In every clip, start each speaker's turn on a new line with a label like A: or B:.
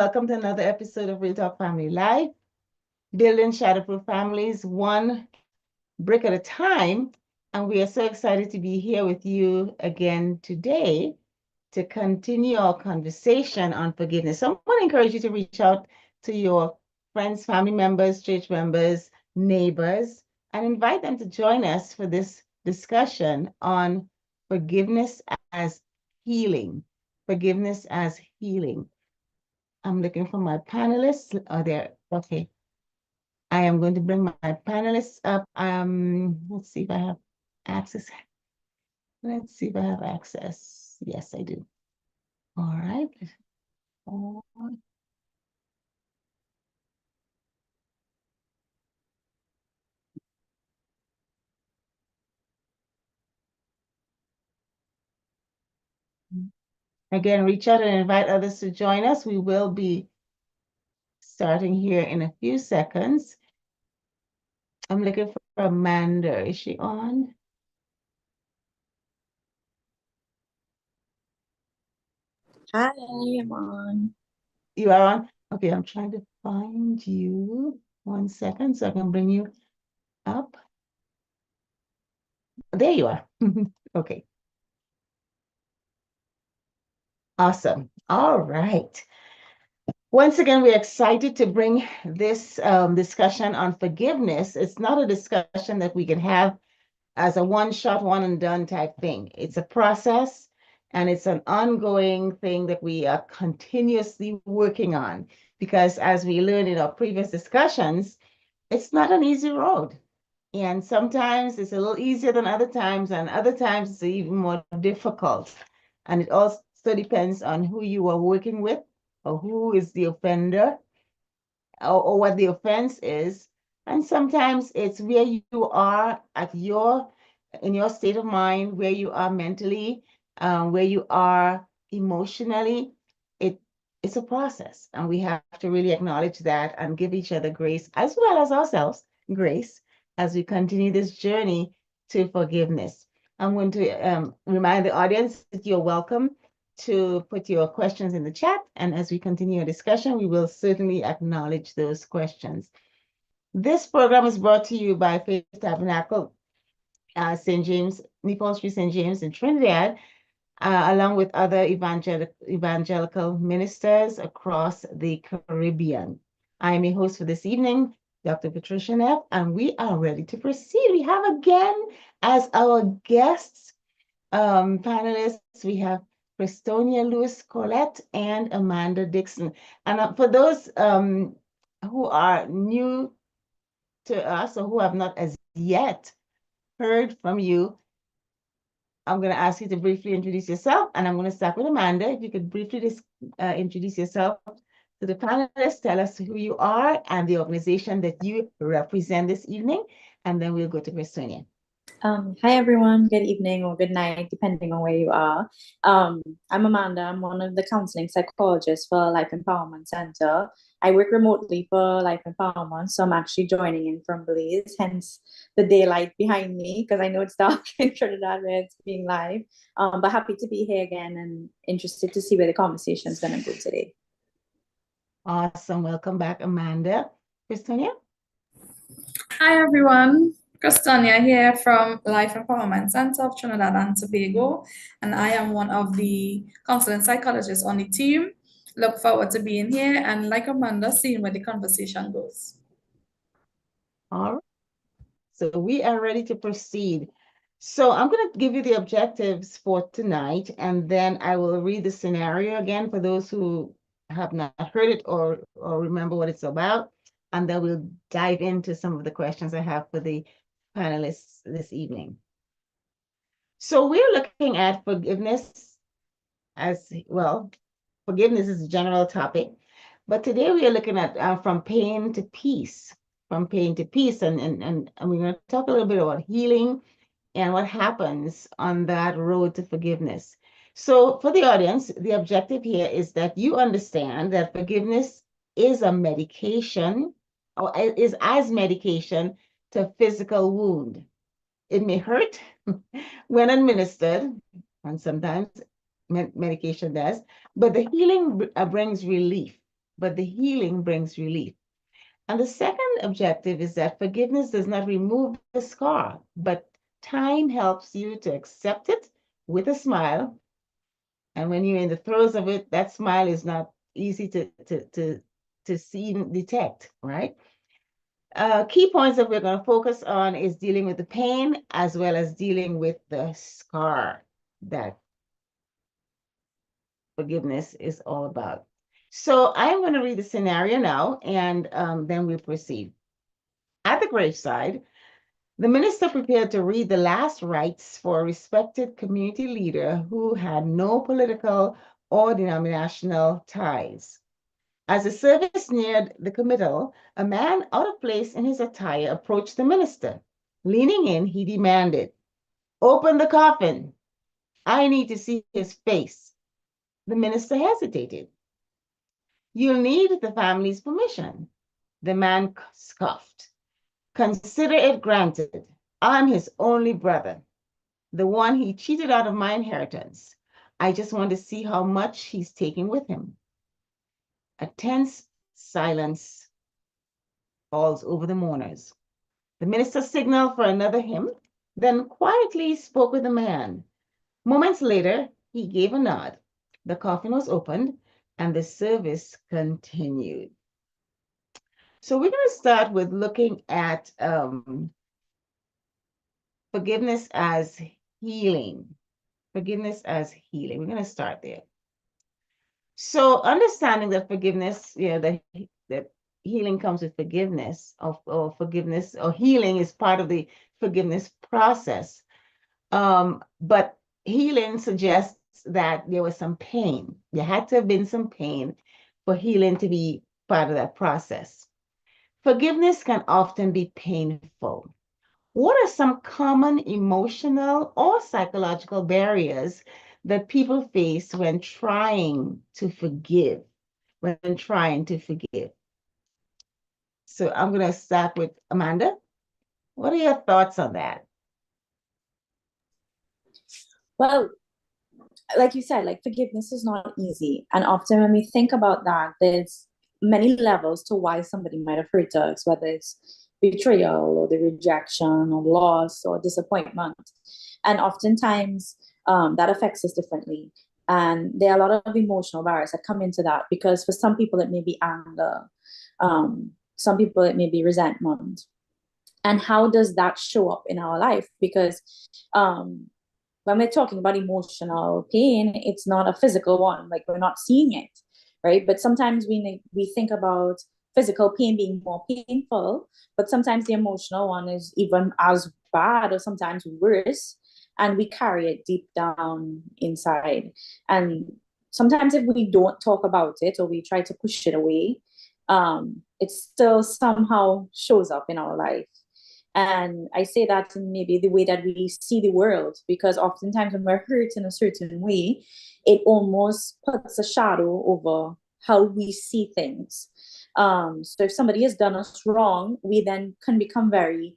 A: welcome to another episode of Real Talk Family Live, building shatterproof families one brick at a time. And we are so excited to be here with you again today to continue our conversation on forgiveness. So I want to encourage you to reach out to your friends, family members, church members, neighbors, and invite them to join us for this discussion on forgiveness as healing. Forgiveness as healing. I'm looking for my panelists. Oh, there. Okay. I am going to bring my panelists up. Let's see if I have access. Let's see if I have access. Yes, I do. All right. Again, reach out and invite others to join us. We will be starting here in a few seconds. I'm looking for Amanda. Is she on?
B: Hi, I'm on.
A: You are on? Okay, I'm trying to find you. 1 second so I can bring you up. There you are. Okay. Awesome. All right. Once again, we're excited to bring this discussion on forgiveness. It's not a discussion that we can have as a one-shot, one-and-done type thing. It's a process, and it's an ongoing thing that we are continuously working on. Because as we learned in our previous discussions, it's not an easy road. And sometimes it's a little easier than other times, and other times it's even more difficult. And it also depends on who you are working with, or who is the offender, or what the offense is. And sometimes it's where you are in your state of mind, where you are mentally, where you are emotionally. It's a process, and we have to really acknowledge that and give each other grace, as well as ourselves grace, as we continue this journey to forgiveness. I'm going to remind the audience that you're welcome to put your questions in the chat. And as we continue our discussion, we will certainly acknowledge those questions. This program is brought to you by Faith Tabernacle, St. James, Nippon Street, St. James in Trinidad, along with other evangelical ministers across the Caribbean. I am your host for this evening, Dr. Patricia Neff, and we are ready to proceed. We have again as our guests, panelists, we have Christonia Lewis Collette and Amanda Dixon. And for those who are new to us or who have not as yet heard from you, I'm going to ask you to briefly introduce yourself, and I'm going to start with Amanda. If you could briefly introduce yourself to the panelists, tell us who you are and the organization that you represent this evening, and then we'll go to Christonia.
B: Hi everyone, good evening or good night, depending on where you are. I'm Amanda. I'm one of the counseling psychologists for Life Empowerment Center. I work remotely for Life Empowerment, so I'm actually joining in from Belize, hence the daylight behind me, because I know it's dark in Trinidad where it's being live. But happy to be here again and interested to see where the conversation is going to go today.
A: Awesome. Welcome back, Amanda. Christonia?
C: Hi, everyone. Christonia here from Life Empowerment Center of Trinidad and Tobago, and I am one of the counseling psychologists on the team. Look forward to being here and, like Amanda, seeing where the conversation goes.
A: All right. So we are ready to proceed. So I'm going to give you the objectives for tonight, and then I will read the scenario again for those who have not heard it or remember what it's about. And then we'll dive into some of the questions I have for the panelists this evening. So we're looking at forgiveness as well. Forgiveness is a general topic, but today we are looking at from pain to peace, from pain to peace, and we're going to talk a little bit about healing and what happens on that road to forgiveness. So for the audience, the objective here is that you understand that forgiveness is a medication, or is as medication to physical wound. It may hurt when administered, and sometimes medication does, but the healing brings relief. but the healing brings relief. And the second objective is that forgiveness does not remove the scar, but time helps you to accept it with a smile. And when you're in the throes of it, that smile is not easy to see and detect, right? Key points that we're going to focus on is dealing with the pain as well as dealing with the scar that forgiveness is all about. So I'm going to read the scenario now, and then we'll proceed. At the graveside, the minister prepared to read the last rites for a respected community leader who had no political or denominational ties. As the service neared the committal, a man out of place in his attire approached the minister. Leaning in, he demanded, "Open the coffin. I need to see his face." The minister hesitated. "You'll need the family's permission." The man scoffed. "Consider it granted. I'm his only brother, the one he cheated out of my inheritance. I just want to see how much he's taking with him." A tense silence falls over the mourners. The minister signaled for another hymn, then quietly spoke with the man. Moments later, he gave a nod. The coffin was opened and the service continued. So we're going to start with looking at forgiveness as healing. Forgiveness as healing. We're going to start there. So understanding that forgiveness, that healing comes with forgiveness, or forgiveness or healing is part of the forgiveness process. But healing suggests that there was some pain. There had to have been some pain for healing to be part of that process. Forgiveness can often be painful. What are some common emotional or psychological barriers that people face when trying to forgive? So I'm going to start with Amanda. What are your thoughts on that?
B: Well, like you said, like forgiveness is not easy. And often when we think about that, there's many levels to why somebody might have hurt us, whether it's betrayal or the rejection or loss or disappointment. And oftentimes that affects us differently. And there are a lot of emotional barriers that come into that because for some people it may be anger, some people it may be resentment. And how does that show up in our life? Because when we're talking about emotional pain, it's not a physical one, like we're not seeing it, right? But sometimes we think about physical pain being more painful, but sometimes the emotional one is even as bad or sometimes worse, and we carry it deep down inside. And sometimes if we don't talk about it or we try to push it away, it still somehow shows up in our life. And I say that in maybe the way that we see the world, because oftentimes when we're hurt in a certain way, it almost puts a shadow over how we see things. So if somebody has done us wrong, we then can become very,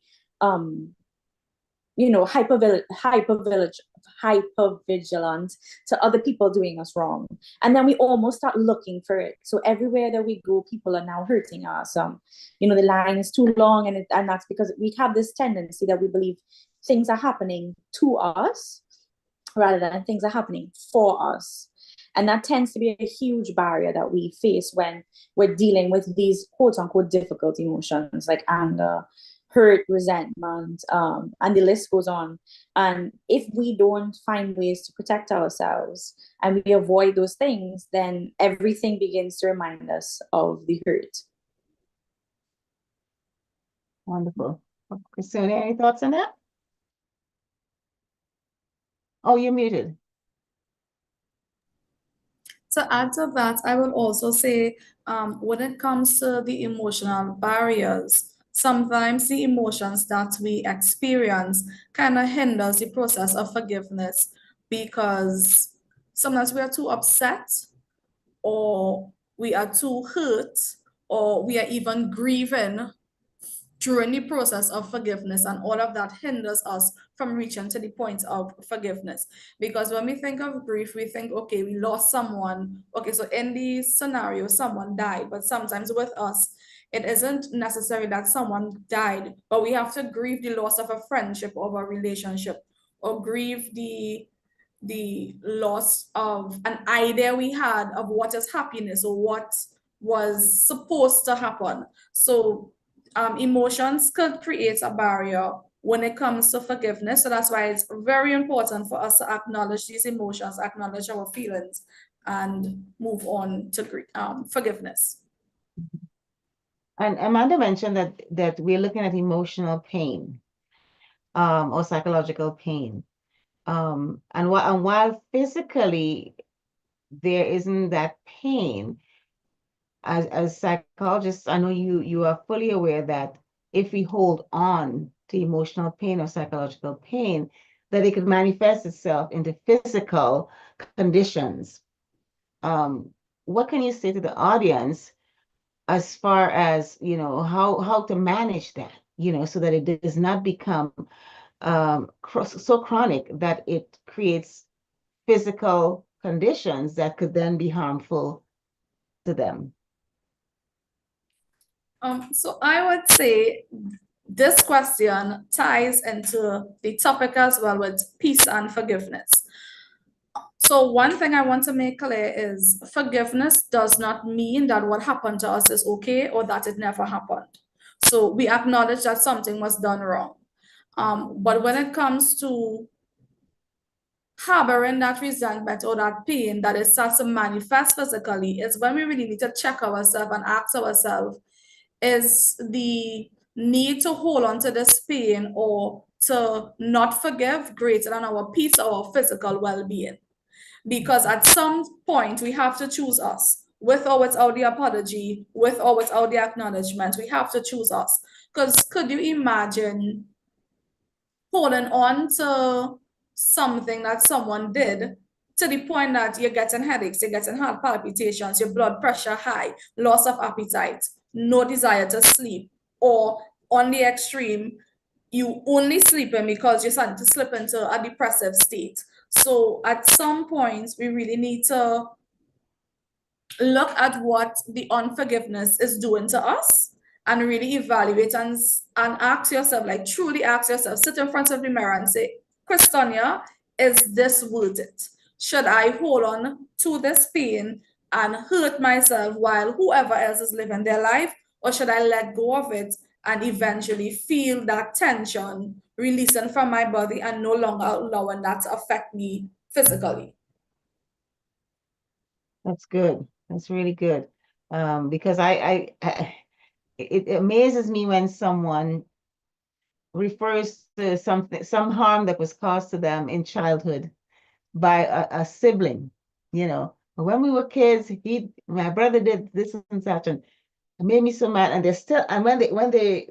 B: hyper vigilant to other people doing us wrong, and then we almost start looking for it. So everywhere that we go, people are now hurting us. The line is too long, and that's because we have this tendency that we believe things are happening to us rather than things are happening for us. And that tends to be a huge barrier that we face when we're dealing with these quote unquote difficult emotions like anger, hurt, resentment, and the list goes on. And if we don't find ways to protect ourselves and we avoid those things, then everything begins to remind us of the hurt.
A: Wonderful. Christina, any thoughts on that? Oh, you're muted.
C: To add to that, I will also say, when it comes to the emotional barriers, sometimes the emotions that we experience kind of hinders the process of forgiveness because sometimes we are too upset or we are too hurt or we are even grieving during the process of forgiveness, and all of that hinders us from reaching to the point of forgiveness. Because when we think of grief, we think, okay, we lost someone. Okay, so in these scenarios, someone died, but sometimes with us, it isn't necessary that someone died, but we have to grieve the loss of a friendship or a relationship, or grieve the loss of an idea we had of what is happiness or what was supposed to happen. So emotions could create a barrier when it comes to forgiveness. So that's why it's very important for us to acknowledge these emotions, acknowledge our feelings, and move on to forgiveness.
A: And Amanda mentioned that we're looking at emotional pain, or psychological pain. And while physically there isn't that pain, as psychologists, I know you are fully aware that if we hold on to emotional pain or psychological pain, that it could manifest itself into physical conditions. What can you say to the audience as far as, how to manage that, so that it does not become so chronic that it creates physical conditions that could then be harmful to them?
C: So I would say this question ties into the topic as well with peace and forgiveness. So one thing I want to make clear is forgiveness does not mean that what happened to us is okay or that it never happened. So we acknowledge that something was done wrong. But when it comes to harboring that resentment or that pain that is starts to manifest physically, is when we really need to check ourselves and ask ourselves, is the need to hold on to this pain or to not forgive greater than our peace or our physical well-being? Because at some point we have to choose us, with or without the apology, with or without the acknowledgement. We have to choose us. Because could you imagine holding on to something that someone did to the point that you're getting headaches, you're getting heart palpitations, your blood pressure high, loss of appetite, no desire to sleep, or on the extreme, you only sleeping because you're starting to slip into a depressive state? So at some point, we really need to look at what the unforgiveness is doing to us and really evaluate and ask yourself, like truly ask yourself, sit in front of the mirror and say, Christonia, is this worth it? Should I hold on to this pain and hurt myself while whoever else is living their life? Or should I let go of it and eventually feel that tension releasing from my body and no longer allowing that to affect me physically?
A: That's good. That's really good. Because it amazes me when someone refers to some harm that was caused to them in childhood by a sibling. When we were kids, my brother did this and such, and it made me so mad. And they're still, and when they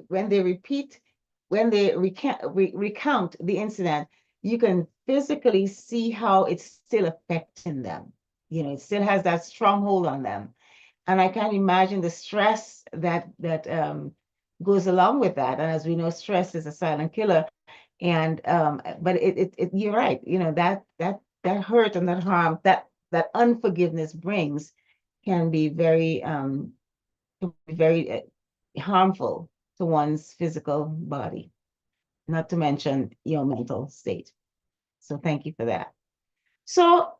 A: recount the incident, you can physically see how it's still affecting them. It still has that stronghold on them. And I can't imagine the stress that goes along with that. And as we know, stress is a silent killer. And but you're right, that hurt and that harm that unforgiveness brings can be very harmful to one's physical body, not to mention your mental state. So thank you for that. So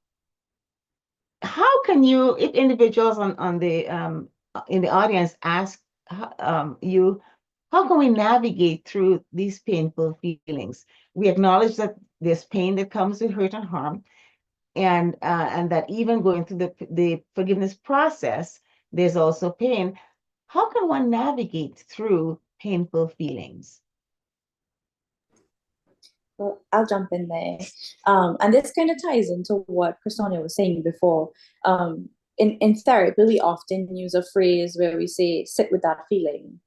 A: how can you, if individuals on the in the audience ask you, how can we navigate through these painful feelings? We acknowledge that there's pain that comes with hurt and harm, and that even going through the forgiveness process, there's also pain. How can one navigate through painful feelings?
B: Well, I'll jump in there. And this kind of ties into what Christonia was saying before. In therapy, we often use a phrase where we say, sit with that feeling.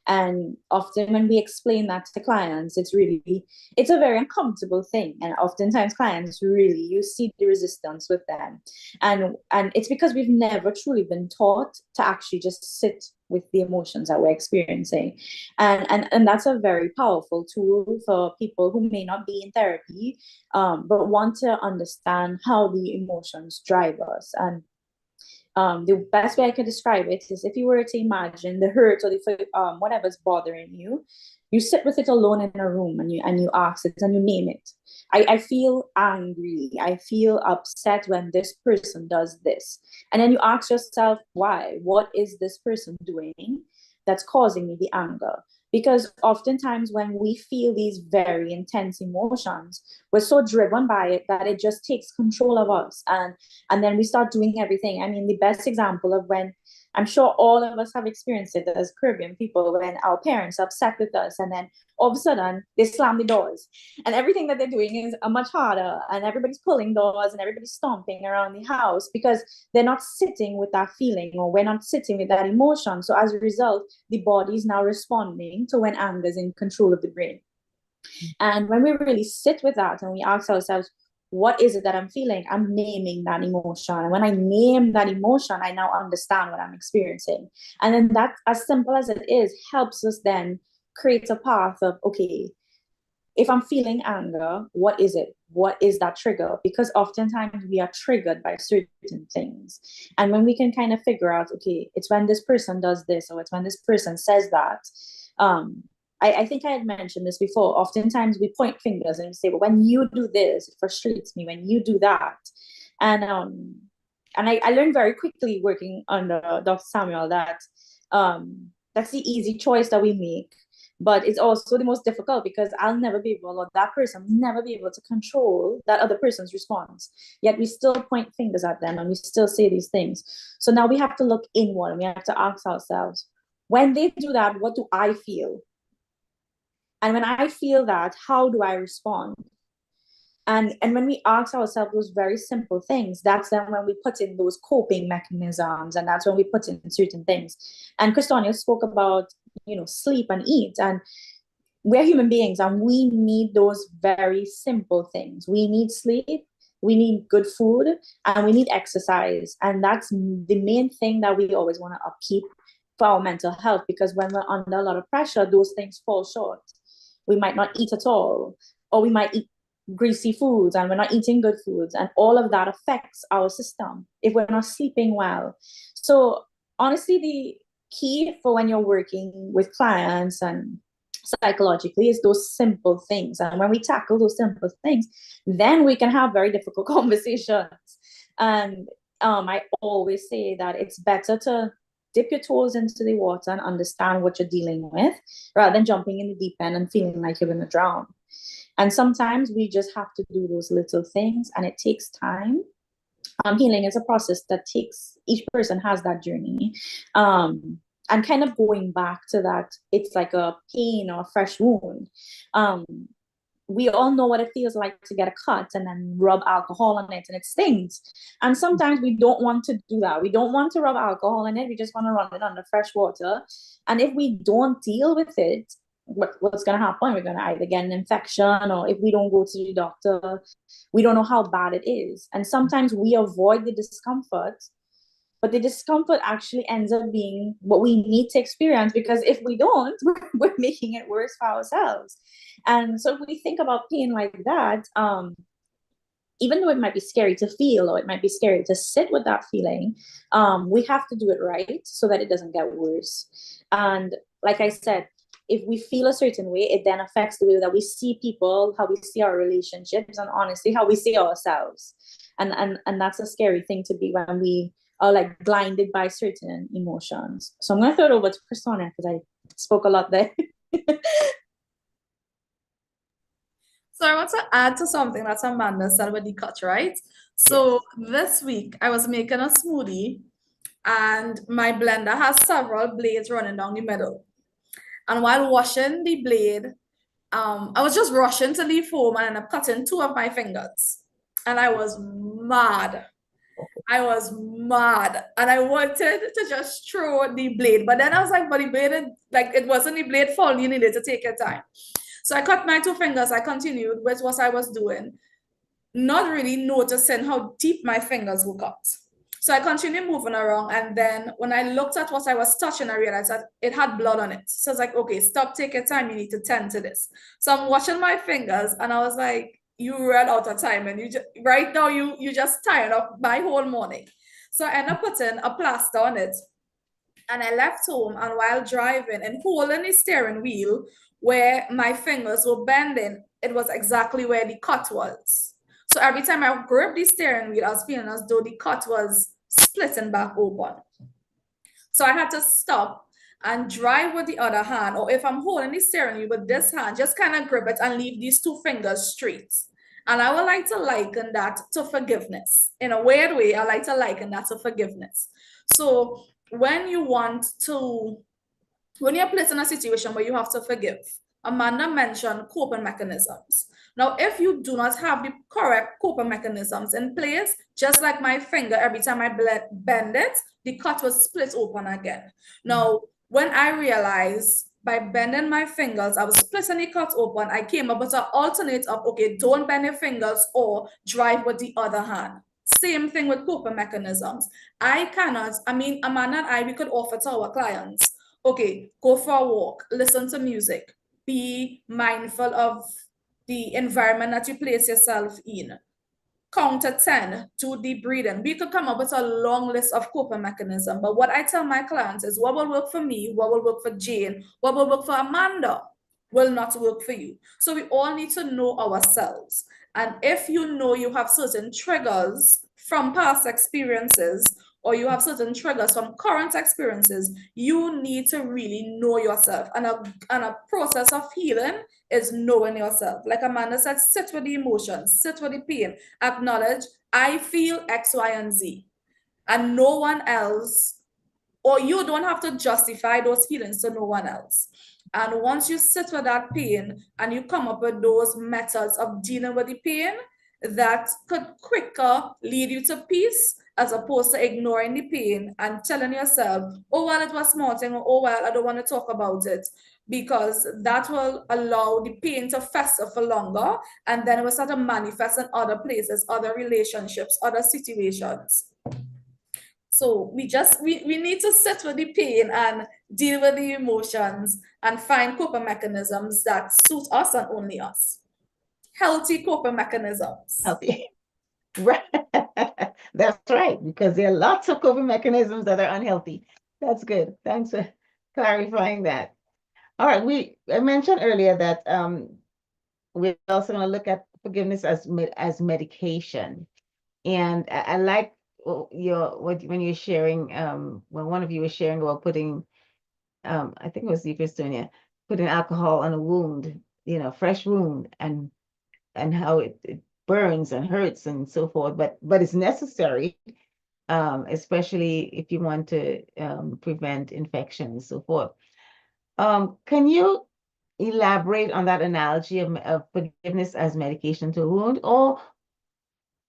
B: And often when we explain that to clients, it's a very uncomfortable thing. And oftentimes clients you see the resistance with them. And it's because we've never truly been taught to actually just sit with the emotions that we're experiencing. And that's a very powerful tool for people who may not be in therapy, but want to understand how the emotions drive us. And the best way I can describe it is if you were to imagine the hurt or the whatever's bothering you, you sit with it alone in a room and you ask it and you name it. I feel angry. I feel upset when this person does this. And then you ask yourself, why? What is this person doing that's causing me the anger? Because oftentimes when we feel these very intense emotions, we're so driven by it that it just takes control of us. And then we start doing everything. I mean, the best example of when, I'm sure all of us have experienced it as Caribbean people, when our parents are upset with us and then all of a sudden they slam the doors and everything that they're doing is much harder and everybody's pulling doors and everybody's stomping around the house because they're not sitting with that feeling, or we're not sitting with that emotion. So as a result, the body is now responding to when anger is in control of the brain. And when we really sit with that and we ask ourselves, what is it that I'm feeling? I'm naming that emotion. And when I name that emotion, I now understand what I'm experiencing. And then that, as simple as it is, helps us then create a path of, okay, if I'm feeling anger, what is it? What is that trigger? Because oftentimes we are triggered by certain things. And when we can kind of figure out, okay, it's when this person does this, or it's when this person says that, I think I had mentioned this before. Oftentimes we point fingers and we say, well, when you do this, it frustrates me. When you do that. And I learned very quickly working under Dr. Samuel that that's the easy choice that we make. But it's also the most difficult because I'll never be able, or that person will never be able to control that other person's response. Yet we still point fingers at them and we still say these things. So now we have to look inward and we have to ask ourselves, when they do that, what do I feel? And when I feel that, how do I respond? And when we ask ourselves those very simple things, that's then when we put in those coping mechanisms, and that's when we put in certain things. And Christonia spoke about, sleep and eat. And we're human beings and we need those very simple things. We need sleep, we need good food, and we need exercise. And that's the main thing that we always want to upkeep for our mental health, because when we're under a lot of pressure, those things fall short. We might not eat at all, or we might eat greasy foods and we're not eating good foods, and all of that affects our system if we're not sleeping well. So honestly, the key for when you're working with clients and psychologically is those simple things. And when we tackle those simple things, then we can have very difficult conversations. And I always say that it's better to dip your toes into the water and understand what you're dealing with, rather than jumping in the deep end and feeling like you're going to drown. And sometimes we just have to do those little things, and it takes time. Healing is a process that each person has that journey. And kind of going back to that, it's like a pain or a fresh wound. We all know what it feels like to get a cut and then rub alcohol on it and it stings. And sometimes we don't want to do that. We don't want to rub alcohol on it. We just want to run it under fresh water. And if we don't deal with it, what's going to happen? We're going to either get an infection, or if we don't go to the doctor, we don't know how bad it is. And sometimes we avoid the discomfort, but the discomfort actually ends up being what we need to experience, because if we don't, we're making it worse for ourselves. And so if we think about pain like that, even though it might be scary to feel, or it might be scary to sit with that feeling, we have to do it right so that it doesn't get worse. And like I said, if we feel a certain way, it then affects the way that we see people, how we see our relationships, and honestly, how we see ourselves. And that's a scary thing to be when we are like blinded by certain emotions. So I'm going to throw it over to Christonia because I spoke a lot there.
C: So I want to add to something that Amanda said about the cut, right? So this week I was making a smoothie and my blender has several blades running down the middle. And while washing the blade, I was just rushing to leave home and ended up cutting 2 of my fingers. And I was mad. And I wanted to just throw the blade. But then I was like, but the blade, it wasn't the blade fault. You needed to take your time. So I cut my 2 fingers. I continued with what I was doing, not really noticing how deep my fingers were cut. So I continued moving around. And then when I looked at what I was touching, I realized that it had blood on it. So I was like, okay, stop, take your time. You need to tend to this. So I'm watching my fingers and I was like, you ran out of time. And you just, right now, you just tired of my whole morning. So I ended up putting a plaster on it. And I left home, and while driving and holding the steering wheel where my fingers were bending, it was exactly where the cut was. So every time I gripped the steering wheel, I was feeling as though the cut was splitting back open. So I had to stop and drive with the other hand, or if I'm holding the steering wheel with this hand, just kind of grip it and leave these two fingers straight. And I would like to liken that to forgiveness. In a weird way, I like to liken that to forgiveness. So when you're placed in a situation where you have to forgive, Amanda mentioned coping mechanisms. Now, if you do not have the correct coping mechanisms in place, just like my finger, every time I bend it, the cut was split open again. Now, when I realized by bending my fingers, I was splitting the cut open, I came up with an alternate of, okay, don't bend your fingers or drive with the other hand. Same thing with coping mechanisms. Amanda and I, we could offer to our clients, okay, go for a walk, listen to music, be mindful of the environment that you place yourself in. Count to 10, do deep breathing. We could come up with a long list of coping mechanisms. But what I tell my clients is what will work for me, what will work for Jane, what will work for Amanda will not work for you. So we all need to know ourselves. And if you know you have certain triggers from past experiences, or you have certain triggers from current experiences, you need to really know yourself. And a process of healing is knowing yourself. Like Amanda said, sit with the emotions, sit with the pain, acknowledge, I feel X, Y, and Z. And no one else, or you don't have to justify those feelings to no one else. And once you sit with that pain and you come up with those methods of dealing with the pain, that could quicker lead you to peace as opposed to ignoring the pain and telling yourself, oh, well, it was small thing, or oh, well, I don't want to talk about it, because that will allow the pain to fester for longer, and then it will start to manifest in other places, other relationships, other situations. So we need to sit with the pain and deal with the emotions and find coping mechanisms that suit us and only us. Healthy coping mechanisms.
A: Healthy. Right. That's right, because there are lots of coping mechanisms that are unhealthy. That's good. Thanks for clarifying that. All right, I mentioned earlier that we're also going to look at forgiveness as medication. And I like when you're sharing, when one of you was sharing about putting, I think it was you, Christina, putting alcohol on a wound, fresh wound, and how it burns and hurts and so forth, but it's necessary, especially if you want to prevent infection and so forth. Can you elaborate on that analogy of forgiveness as medication to a wound, or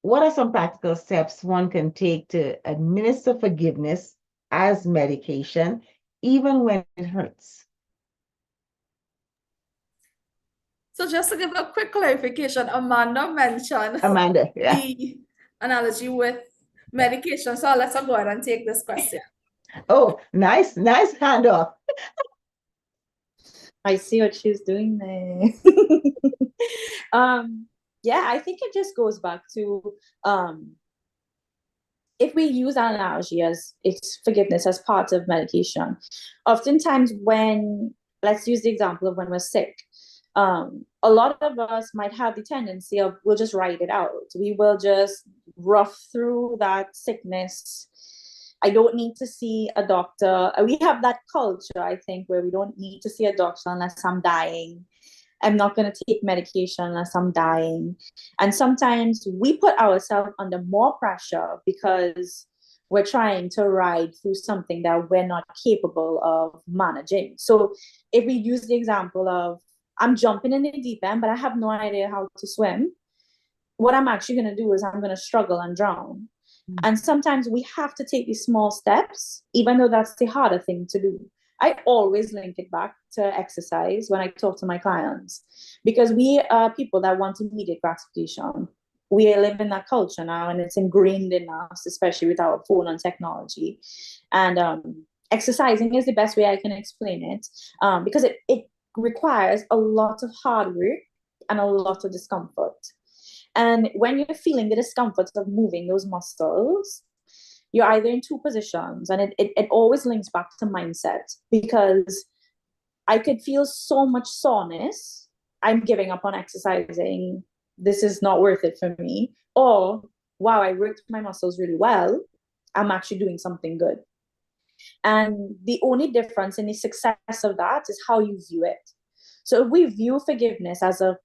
A: what are some practical steps one can take to administer forgiveness as medication, even when it hurts?
C: So just to give a quick clarification, Amanda mentioned the analogy with medication. So let's go ahead and take this question.
A: Oh, nice handoff.
B: I see what she's doing there. Yeah, I think it just goes back to if we use an analogy as forgiveness as part of medication, oftentimes let's use the example of when we're sick. A lot of us might have the tendency of we'll just write it out. We will just rough through that sickness. I don't need to see a doctor. We have that culture, I think, where we don't need to see a doctor unless I'm dying. I'm not going to take medication unless I'm dying. And sometimes we put ourselves under more pressure because we're trying to ride through something that we're not capable of managing. So if we use the example of, I'm jumping in the deep end, but I have no idea how to swim, what I'm actually going to do is I'm going to struggle and drown. And sometimes we have to take these small steps, even though that's the harder thing to do. I always link it back to exercise when I talk to my clients, because we are people that want immediate gratification. we live in that culture now, and it's ingrained in us, especially with our phone and technology. And exercising is the best way I can explain it, because it requires a lot of hard work and a lot of discomfort. And when you're feeling the discomfort of moving those muscles, you're either in two positions, and it always links back to mindset, because I could feel so much soreness. I'm giving up on exercising. This is not worth it for me. Or, wow, I worked my muscles really well. I'm actually doing something good. And the only difference in the success of that is how you view it. So if we view forgiveness as a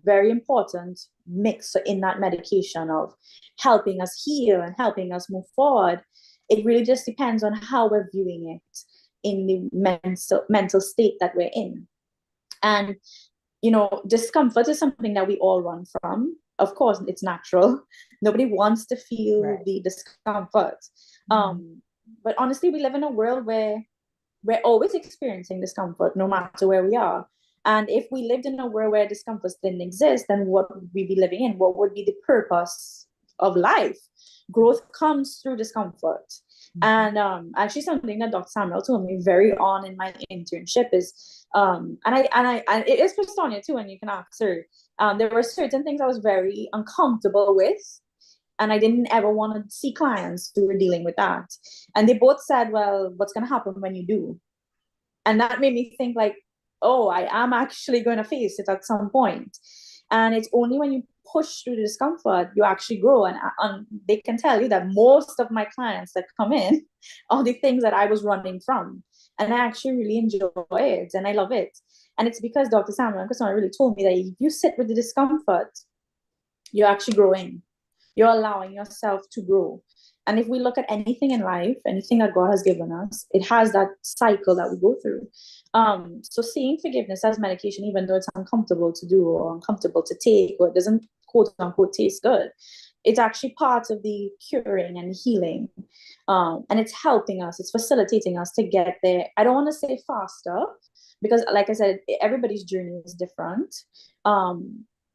B: very important mix in that medication of helping us heal and helping us move forward, it really just depends on how we're viewing it in the mental state that we're in. And discomfort is something that we all run from. Of course, it's natural. Nobody wants to feel the discomfort. But honestly, we live in a world where we're always experiencing discomfort, no matter where we are. And if we lived in a world where discomfort didn't exist, then what would we be living in? What would be the purpose of life? Growth comes through discomfort. And actually, something that Dr. Samuel told me very on in my internship is, and it is for Sonia too, and you can ask her. There were certain things I was very uncomfortable with, and I didn't ever want to see clients who were dealing with that. And they both said, well, what's going to happen when you do? And that made me think like, oh, I am actually going to face it at some point. And it's only when you push through the discomfort, you actually grow. And they can tell you that most of my clients that come in are the things that I was running from. And I actually really enjoy it and I love it. And it's because Dr. Samuel and Christina really told me that if you sit with the discomfort, you're actually growing. You're allowing yourself to grow. And if we look at anything in life, anything that God has given us, it has that cycle that we go through. So seeing forgiveness as medication, even though it's uncomfortable to do or uncomfortable to take, or it doesn't quote unquote taste good, it's actually part of the curing and healing. And it's helping us, it's facilitating us to get there. I don't want to say faster, because like I said, everybody's journey is different.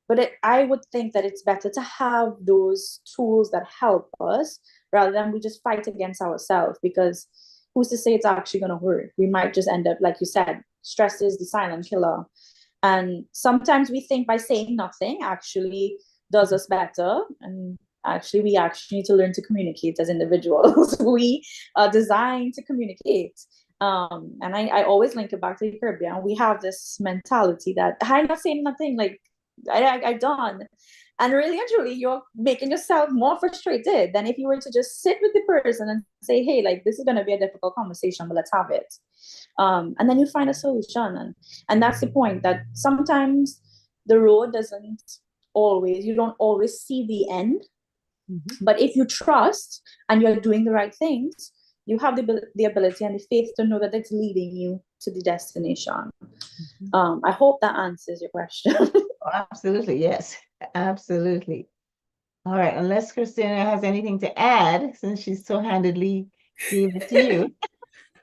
B: But I would think that it's better to have those tools that help us rather than we just fight against ourselves, because who's to say it's actually going to work? We might just end up, like you said, stress is the silent killer. And sometimes we think by saying nothing actually does us better. And actually, we actually need to learn to communicate as individuals. We are designed to communicate. And I always link it back to the Caribbean. We have this mentality that I'm not saying nothing, like, I done. And really and truly, you're making yourself more frustrated than if you were to just sit with the person and say, hey, like, this is going to be a difficult conversation, but let's have it. And then you find a solution. And that's the point, that sometimes the road you don't always see the end. But if you trust and you're doing the right things, you have the ability and the faith to know that it's leading you to the destination. I hope that answers your question.
A: Absolutely, yes, absolutely. All right, unless Christina has anything to add, since she's so handedly gave it to you.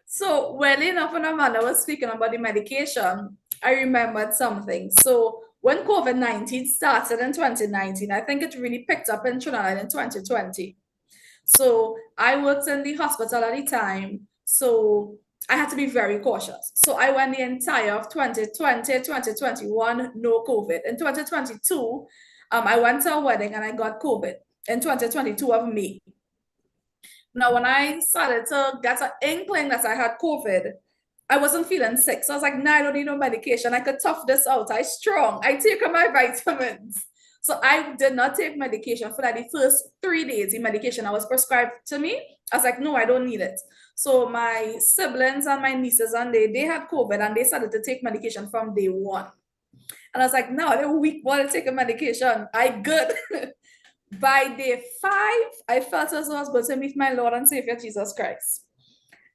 C: So, well enough, when Amanda was speaking about the medication, I remembered something. So, when COVID-19 started in 2019, I think it really picked up in Trinidad in 2020. So, I worked in the hospital at the time. So, I had to be very cautious. So, I went the entire of 2020, 2021, no COVID. In 2022, I went to a wedding and I got COVID in 2022 of May. Now, when I started to get an inkling that I had COVID, I wasn't feeling sick. So I was like, nah, I don't need no medication. I could tough this out. I'm strong. I take my vitamins. So I did not take medication for like the first 3 days. The medication that was prescribed to me, I was like, no, I don't need it. So my siblings and my nieces, and they had COVID and they started to take medication from day one. And I was like, no, they're weak. Want to take a medication? I good. By day 5, I felt as though I was going to meet my Lord and Savior Jesus Christ.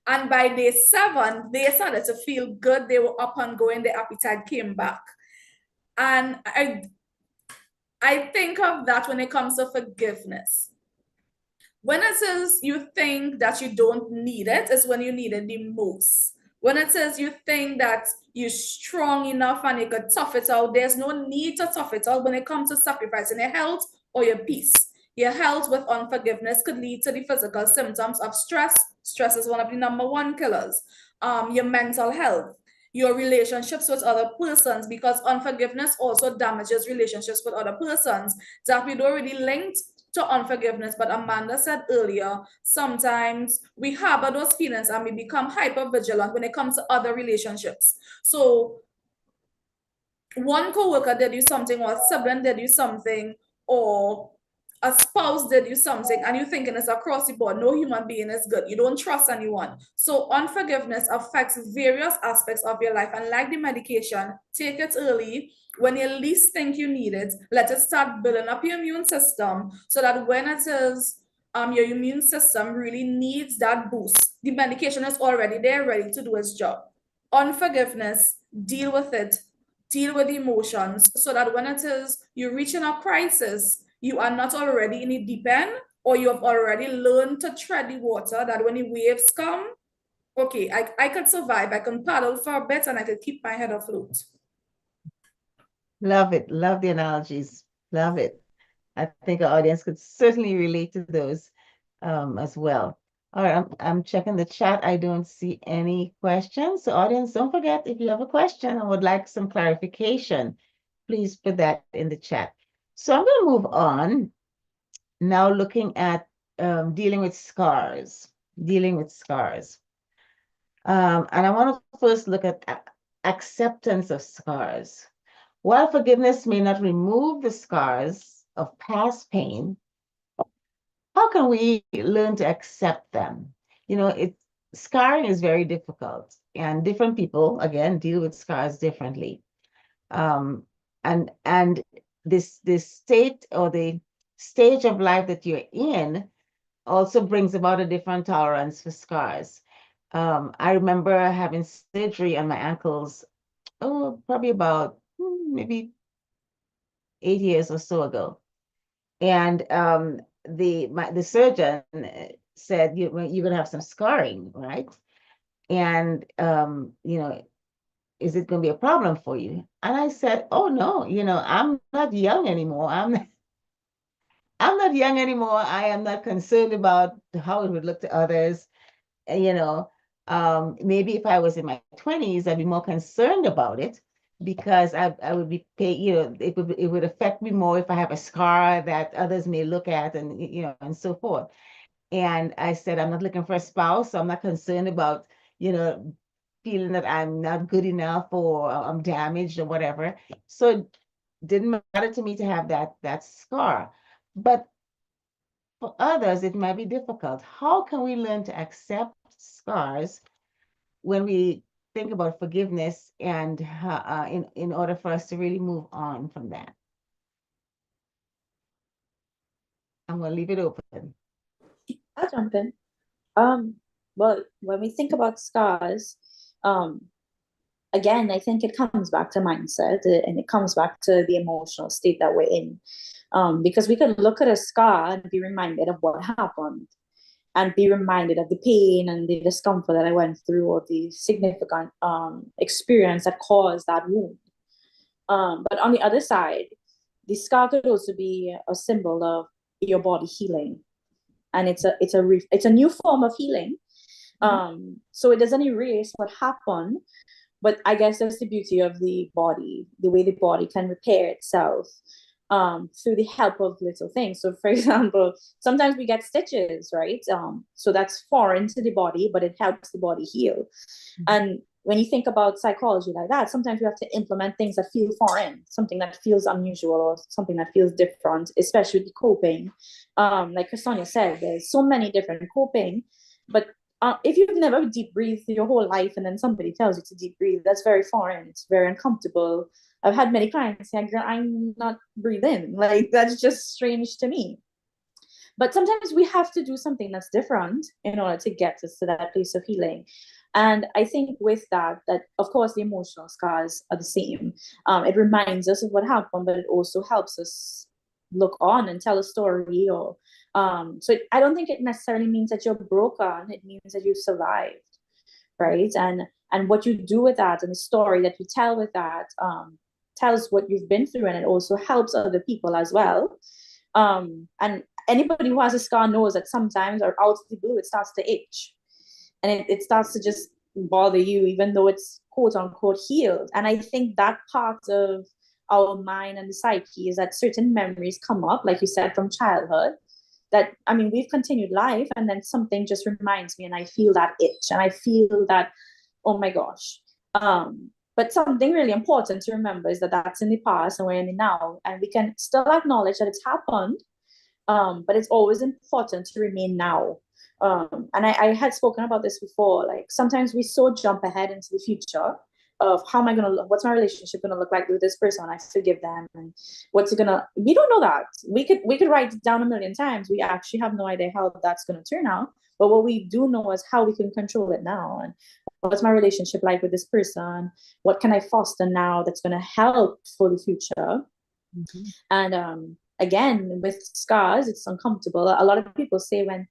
C: And by day 7, they started to feel good. They were up and going. Their appetite came back. And I think of that when it comes to forgiveness. When it says you think that you don't need it, is when you need it the most. When it says you think that you're strong enough and you could tough it out, there's no need to tough it out when it comes to sacrificing your health or your peace. Your health with unforgiveness could lead to the physical symptoms of stress. Stress is one of the number one killers. Your mental health, your relationships with other persons, because unforgiveness also damages relationships with other persons that we don't really link to unforgiveness. But Amanda said earlier, sometimes we harbor those feelings and we become hyper vigilant when it comes to other relationships. So one coworker did you something, or a sibling did you something, or a spouse did you something, and you're thinking it's across the board. No human being is good. You don't trust anyone. So unforgiveness affects various aspects of your life. And like the medication, take it early when you least think you need it. Let it start building up your immune system so that when it is your immune system really needs that boost, the medication is already there, ready to do its job. Unforgiveness, deal with it, deal with emotions, so that when it is you're reaching a crisis, you are not already in the deep end, or you have already learned to tread the water, that when the waves come, okay, I could survive, I can paddle for a bit and I could keep my head afloat.
A: Love it. Love the analogies. Love it. I think our audience could certainly relate to those as well. All right, I'm checking the chat. I don't see any questions. So audience, don't forget, if you have a question or would like some clarification, please put that in the chat. So I'm going to move on now, looking at dealing with scars, And I want to first look at acceptance of scars. While forgiveness may not remove the scars of past pain, how can we learn to accept them? You know, scarring is very difficult, and different people, again, deal with scars differently. And this state or the stage of life that you're in also brings about a different tolerance for scars. I remember having surgery on my ankles, probably about maybe 8 years or so ago. And the surgeon said, you're gonna have some scarring, right? And you know, is it gonna be a problem for you? And I said, oh no, I'm not young anymore. I'm not young anymore. I am not concerned about how it would look to others. You know, maybe if I was in my 20s, I'd be more concerned about it, because I would be it would affect me more if I have a scar that others may look at, and and so forth. And I said, I'm not looking for a spouse, so I'm not concerned about, feeling that I'm not good enough, or I'm damaged or whatever. So it didn't matter to me to have that scar. But for others, it might be difficult. How can we learn to accept scars when we think about forgiveness, and in order for us to really move on from that? I'm going to leave it open.
B: I'll jump in. Well, when we think about scars, again, I think it comes back to mindset, and it comes back to the emotional state that we're in. Because we can look at a scar and be reminded of what happened, and be reminded of the pain and the discomfort that I went through, or the significant experience that caused that wound. But on the other side, the scar could also be a symbol of your body healing, and it's a new form of healing. So it doesn't erase what happened, but I guess that's the beauty of the body, the way the body can repair itself through the help of little things. So for example, sometimes we get stitches, right? So that's foreign to the body, but it helps the body heal. And when you think about psychology like that, sometimes you have to implement things that feel foreign, something that feels unusual, or something that feels different, especially the coping. Like Christonia said, there's so many different coping, but if you've never deep breathed your whole life, and then somebody tells you to deep breathe, that's very foreign. It's very uncomfortable. I've had many clients say, "Girl, I'm not breathing." Like, that's just strange to me. But sometimes we have to do something that's different in order to get us to that place of healing. And I think with that of course the emotional scars are the same. It reminds us of what happened, but it also helps us look on and tell a story. Or so I don't think it necessarily means that you're broken. It means that you've survived, right? And what you do with that, and the story that you tell with that, tells what you've been through, and it also helps other people as well. And anybody who has a scar knows that sometimes or out of the blue, it starts to itch. And it starts to just bother you, even though it's quote unquote healed. And I think that part of our mind and the psyche is that certain memories come up, like you said, from childhood. That, I mean, we've continued life, and then something just reminds me, and I feel that itch, and I feel that, oh my gosh. But something really important to remember is that that's in the past and we're in the now, and we can still acknowledge that it's happened, but it's always important to remain now. And I had spoken about this before. Like sometimes we so jump ahead into the future of how am I gonna look, what's my relationship gonna look like with this person? I forgive them, and what's it gonna? We don't know that. We could write it down a million times. We actually have no idea how that's gonna turn out. But what we do know is how we can control it now, and what's my relationship like with this person? What can I foster now that's gonna help for the future?
A: Mhm.
B: And again, with scars, it's uncomfortable. A lot of people say when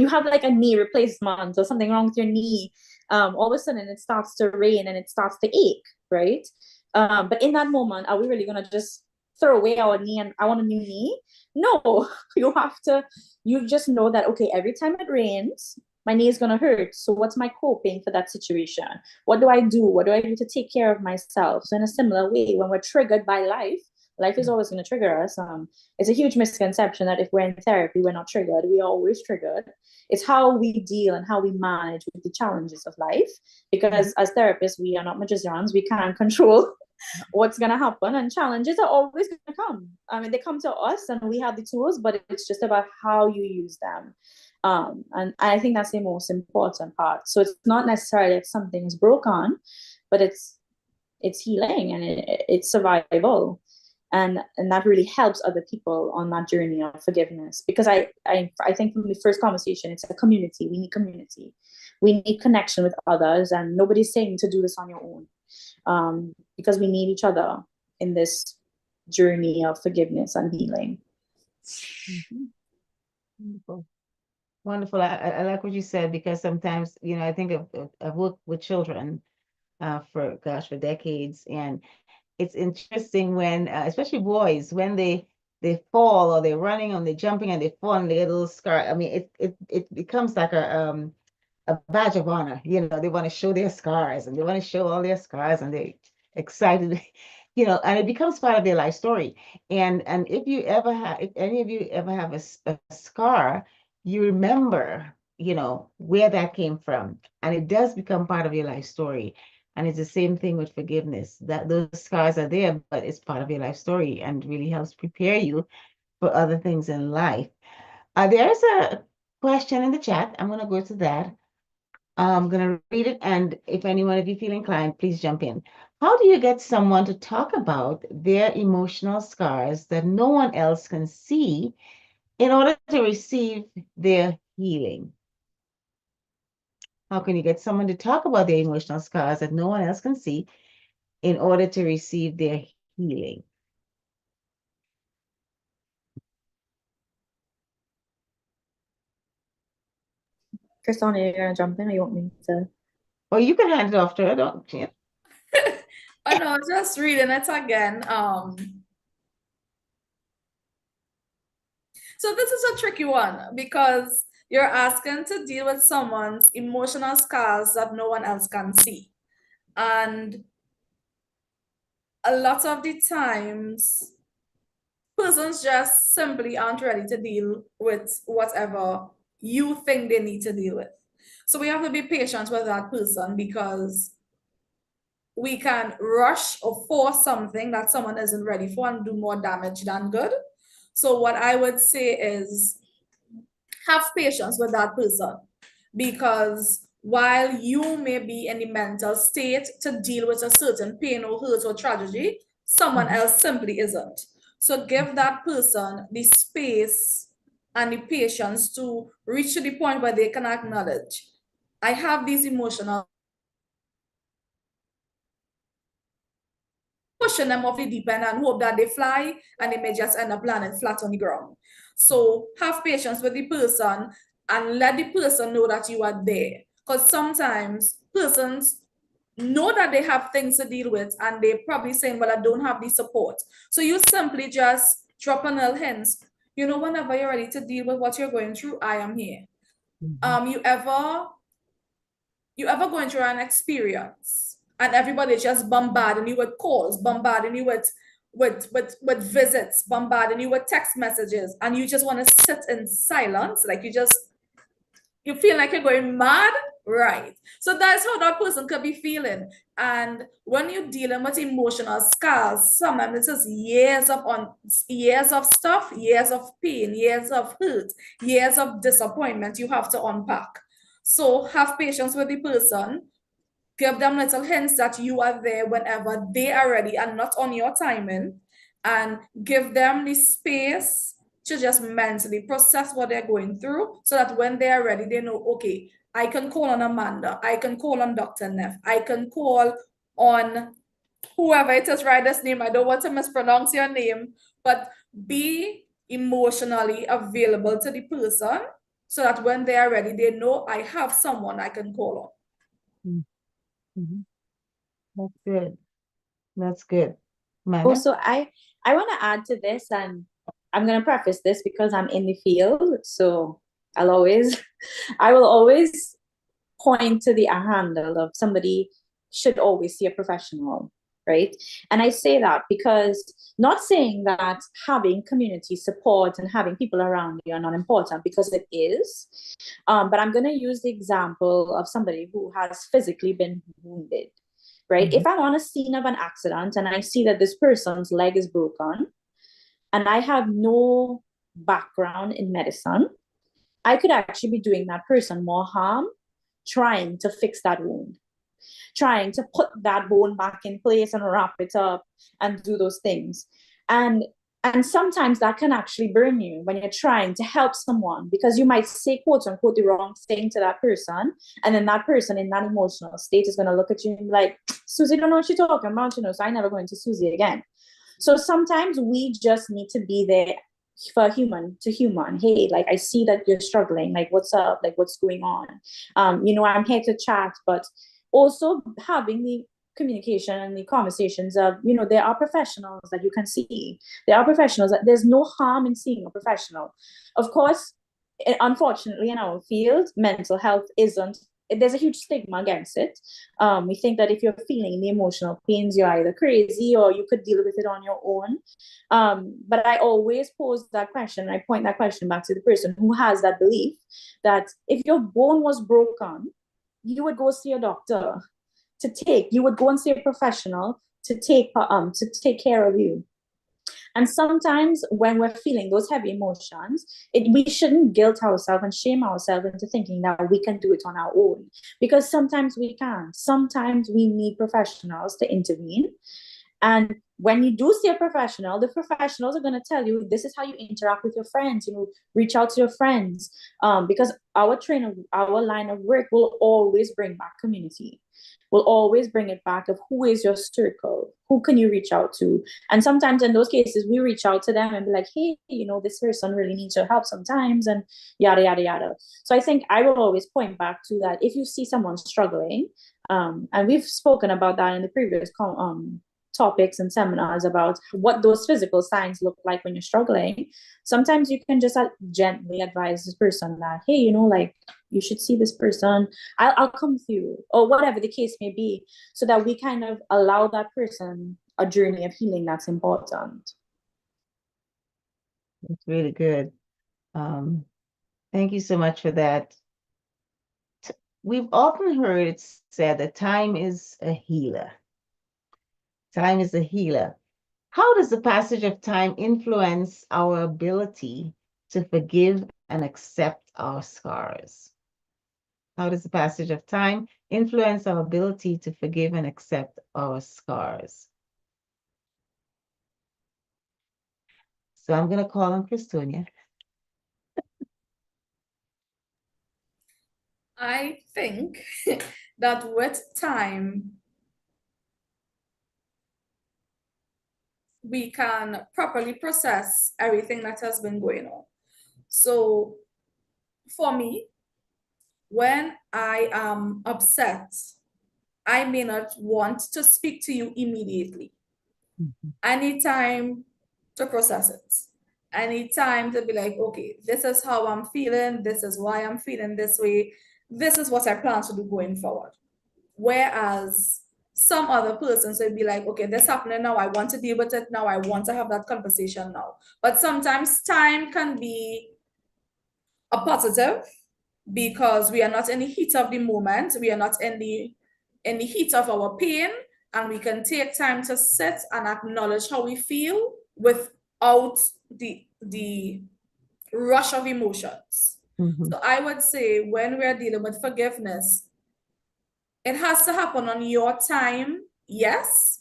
B: you have like a knee replacement or something wrong with your knee, all of a sudden it starts to rain and it starts to ache, right? But in that moment, are we really gonna just throw away our knee and I want a new knee? No, you just know that, okay, every time it rains, my knee is gonna hurt. So what's my coping for that situation? What do I do? What do I do to take care of myself? So in a similar way, when we're triggered by life is always going to trigger us. It's a huge misconception that if we're in therapy, we're not triggered. We're always triggered. It's how we deal and how we manage with the challenges of life. Because as therapists, we are not magicians. We can't control what's going to happen. And challenges are always going to come. I mean, they come to us and we have the tools, but it's just about how you use them. And I think that's the most important part. So it's not necessarily if something is broken, but it's healing and it's survival. And that really helps other people on that journey of forgiveness, because I think from the first conversation, it's a community. We need community, we need connection with others, and nobody's saying to do this on your own, because we need each other in this journey of forgiveness and healing.
A: Mhm. Wonderful. Wonderful. I like what you said, because sometimes, I think I've worked with children for decades, and it's interesting when, especially boys, when they fall or they're running and they're jumping and they fall and they get a little scar. I mean, it becomes like a badge of honor. They want to show their scars and they want to show all their scars and they're excited, and it becomes part of their life story. And if any of you ever have a scar, you remember, where that came from, and it does become part of your life story. And it's the same thing with forgiveness, that those scars are there, but it's part of your life story and really helps prepare you for other things in life. There's a question in the chat. I'm going to go to that. I'm going to read it. And if anyone of you feel inclined, please jump in. How do you get someone to talk about their emotional scars that no one else can see in order to receive their healing? How can you get someone to talk about their emotional scars that no one else can see in order to receive their healing?
B: Christina, you're gonna jump in, or you want me to?
A: Well, you can hand it off to her, don't you?
C: Oh no, just reading it again. So this is a tricky one, because you're asking to deal with someone's emotional scars that no one else can see. And a lot of the times, persons just simply aren't ready to deal with whatever you think they need to deal with. So we have to be patient with that person, because we can rush or force something that someone isn't ready for and do more damage than good. So what I would say is, have patience with that person, because while you may be in the mental state to deal with a certain pain or hurt or tragedy, someone else simply isn't. So give that person the space and the patience to reach to the point where they can acknowledge, I have these emotional, pushing them off the deep end and hope that they fly, and they may just end up landing flat on the ground. So have patience with the person and let the person know that you are there. Because sometimes persons know that they have things to deal with, and they're probably saying, well, I don't have the support. So you simply just drop a little hints. Whenever you're ready to deal with what you're going through, I am here. You ever going through an experience and everybody just bombarding you with calls, bombarding you with visits, bombarding you with text messages, and you just want to sit in silence, like you feel like you're going mad, right? So that's how that person could be feeling. And when you're dealing with emotional scars, sometimes it's just years of stuff, years of pain, years of hurt, years of disappointment you have to unpack. So have patience with the person. Give them little hints that you are there whenever they are ready and not on your timing. And give them the space to just mentally process what they're going through so that when they are ready, they know, okay, I can call on Amanda, I can call on Dr. Neff, I can call on whoever it is, write this name. I don't want to mispronounce your name, but be emotionally available to the person so that when they are ready, they know I have someone I can call on.
A: Mhm. That's good. That's good. Amanda?
B: Also, I want to add to this, and I'm going to preface this because I'm in the field, so I will always point to the handle of somebody should always see a professional, right? And I say that because not saying that having community support and having people around you are not important, because it is. But I'm going to use the example of somebody who has physically been wounded, right?
A: Mhm.
B: If I'm on a scene of an accident and I see that this person's leg is broken and I have no background in medicine, I could actually be doing that person more harm trying to fix that wound, trying to put that bone back in place and wrap it up and do those things. And sometimes that can actually burn you when you're trying to help someone, because you might say, quote unquote, the wrong thing to that person. And then that person in that emotional state is going to look at you and be like, Susie, don't know what you're talking about, so I never go into Susie again. So sometimes we just need to be there for human to human. Hey, like, I see that you're struggling. Like, what's up? Like, what's going on? I'm here to chat, but also having the communication and the conversations of, there are professionals that you can see. There are professionals that there's no harm in seeing a professional. Of course, unfortunately, in our field, mental health isn't, there's a huge stigma against it. We think that if you're feeling the emotional pains, you're either crazy or you could deal with it on your own. But I always pose that question. I point that question back to the person who has that belief that if your bone was broken, you would go see a doctor you would go and see a professional to take care of you. And sometimes when we're feeling those heavy emotions, we shouldn't guilt ourselves and shame ourselves into thinking that we can do it on our own, because sometimes we can't. Sometimes we need professionals to intervene. And when you do see a professional, the professionals are going to tell you this is how you interact with your friends. Reach out to your friends, because our line of work will always bring back community. Will always bring it back of who is your circle, who can you reach out to. And sometimes in those cases, we reach out to them and be like, hey, this person really needs your help sometimes, and yada, yada, yada. So I think I will always point back to that. If you see someone struggling, and we've spoken about that in the previous topics and seminars about what those physical signs look like when you're struggling. Sometimes you can just gently advise this person that, hey, like, you should see this person. I'll come with you, or whatever the case may be, so that we kind of allow that person a journey of healing that's important.
A: That's really good. Thank you so much for that. We've often heard it said that time is a healer. Time is a healer. How does the passage of time influence our ability to forgive and accept our scars? How does the passage of time influence our ability to forgive and accept our scars? So I'm going to call on Christonia.
C: I think that with time, we can properly process everything that has been going on. So for me, when I am upset I may not want to speak to you immediately.
A: Mhm.
C: I need time to process it. I need time to be like, okay, this is how I'm feeling. This is why I'm feeling this way. This is what I plan to do going forward. Whereas some other persons would be like, okay, this happening now. I want to deal with it now. I want to have that conversation now. But sometimes time can be a positive because we are not in the heat of the moment. We are not in the heat of our pain, and we can take time to sit and acknowledge how we feel without the rush of emotions.
A: Mhm.
C: So I would say when we're dealing with forgiveness, it has to happen on your time, yes.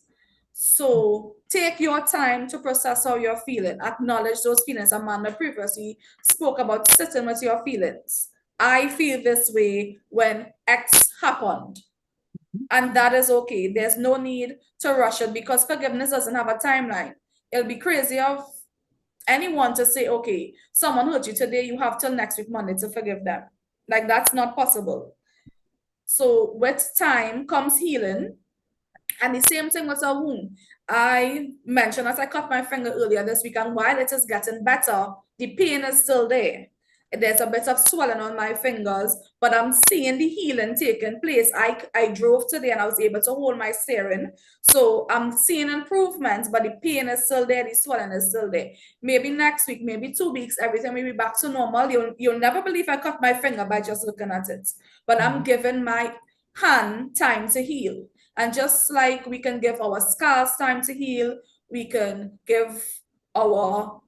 C: So take your time to process how you're feeling. Acknowledge those feelings. Amanda previously spoke about sitting with your feelings. I feel this way when X happened. And that is okay. There's no need to rush it because forgiveness doesn't have a timeline. It'll be crazy of anyone to say, okay, someone hurt you today, you have till next week Monday to forgive them. Like that's not possible. So with time comes healing. And the same thing with a wound. I mentioned as I cut my finger earlier this week, and while it is getting better, the pain is still there. There's a bit of swelling on my fingers, but I'm seeing the healing taking place. I drove today and I was able to hold my steering. So I'm seeing improvements, but the pain is still there, the swelling is still there. Maybe next week, maybe 2 weeks, everything will be back to normal. You'll never believe I cut my finger by just looking at it. But I'm giving my hand time to heal. And just like we can give our scars time to heal, we can give our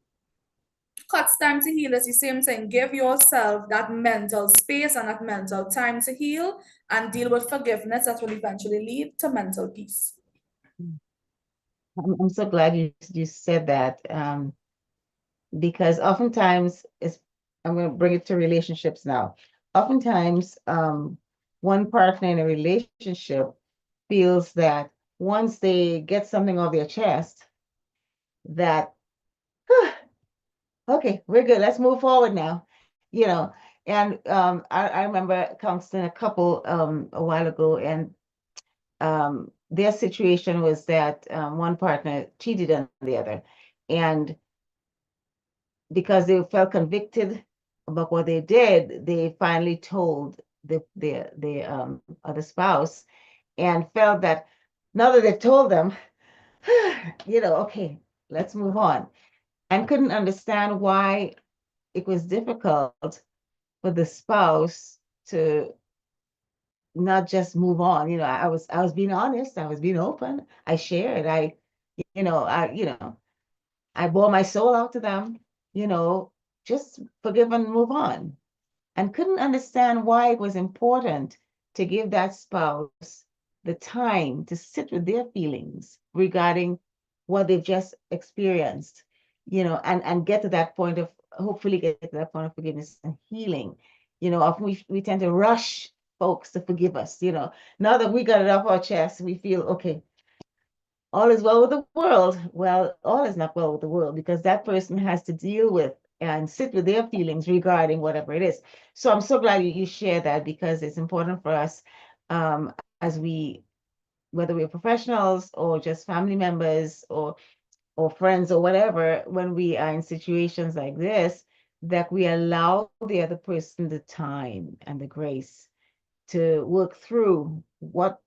C: cuts time to heal. It's the same thing. Give yourself that mental space and that mental time to heal and deal with forgiveness that will eventually lead to mental peace.
A: I'm so glad you said that, because oftentimes I'm going to bring it to relationships now. Oftentimes, one partner in a relationship feels that once they get something off their chest, that okay, we're good. Let's move forward now. You know, and I remember counseling a couple a while ago, and their situation was that one partner cheated on the other, and because they felt convicted about what they did, they finally told the other spouse, and felt that now that they've told them, okay, let's move on, and couldn't understand why it was difficult for the spouse to not just move on. I was being honest, I was being open, I shared, I bore my soul out to them, you know, just forgive and move on. And couldn't understand why it was important to give that spouse the time to sit with their feelings regarding what they've just experienced, and get to that point of, hopefully get to that point of forgiveness and healing. Often we tend to rush folks to forgive us, now that we got it off our chest, we feel, okay, all is well with the world. Well, all is not well with the world because that person has to deal with and sit with their feelings regarding whatever it is. So I'm so glad you share that, because it's important for us, as whether we're professionals or just family members or friends or whatever, when we are in situations like this, that we allow the other person the time and the grace to work through what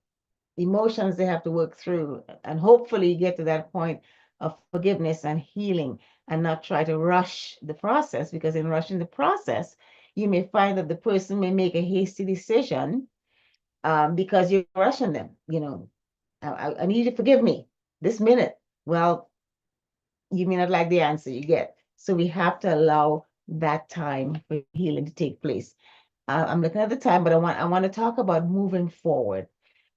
A: emotions they have to work through, and hopefully get to that point of forgiveness and healing, and not try to rush the process, because in rushing the process, you may find that the person may make a hasty decision, because you're rushing them. I need you to forgive me this minute. Well, you may not like the answer you get. So we have to allow that time for healing to take place. I'm looking at the time, but I want to talk about moving forward,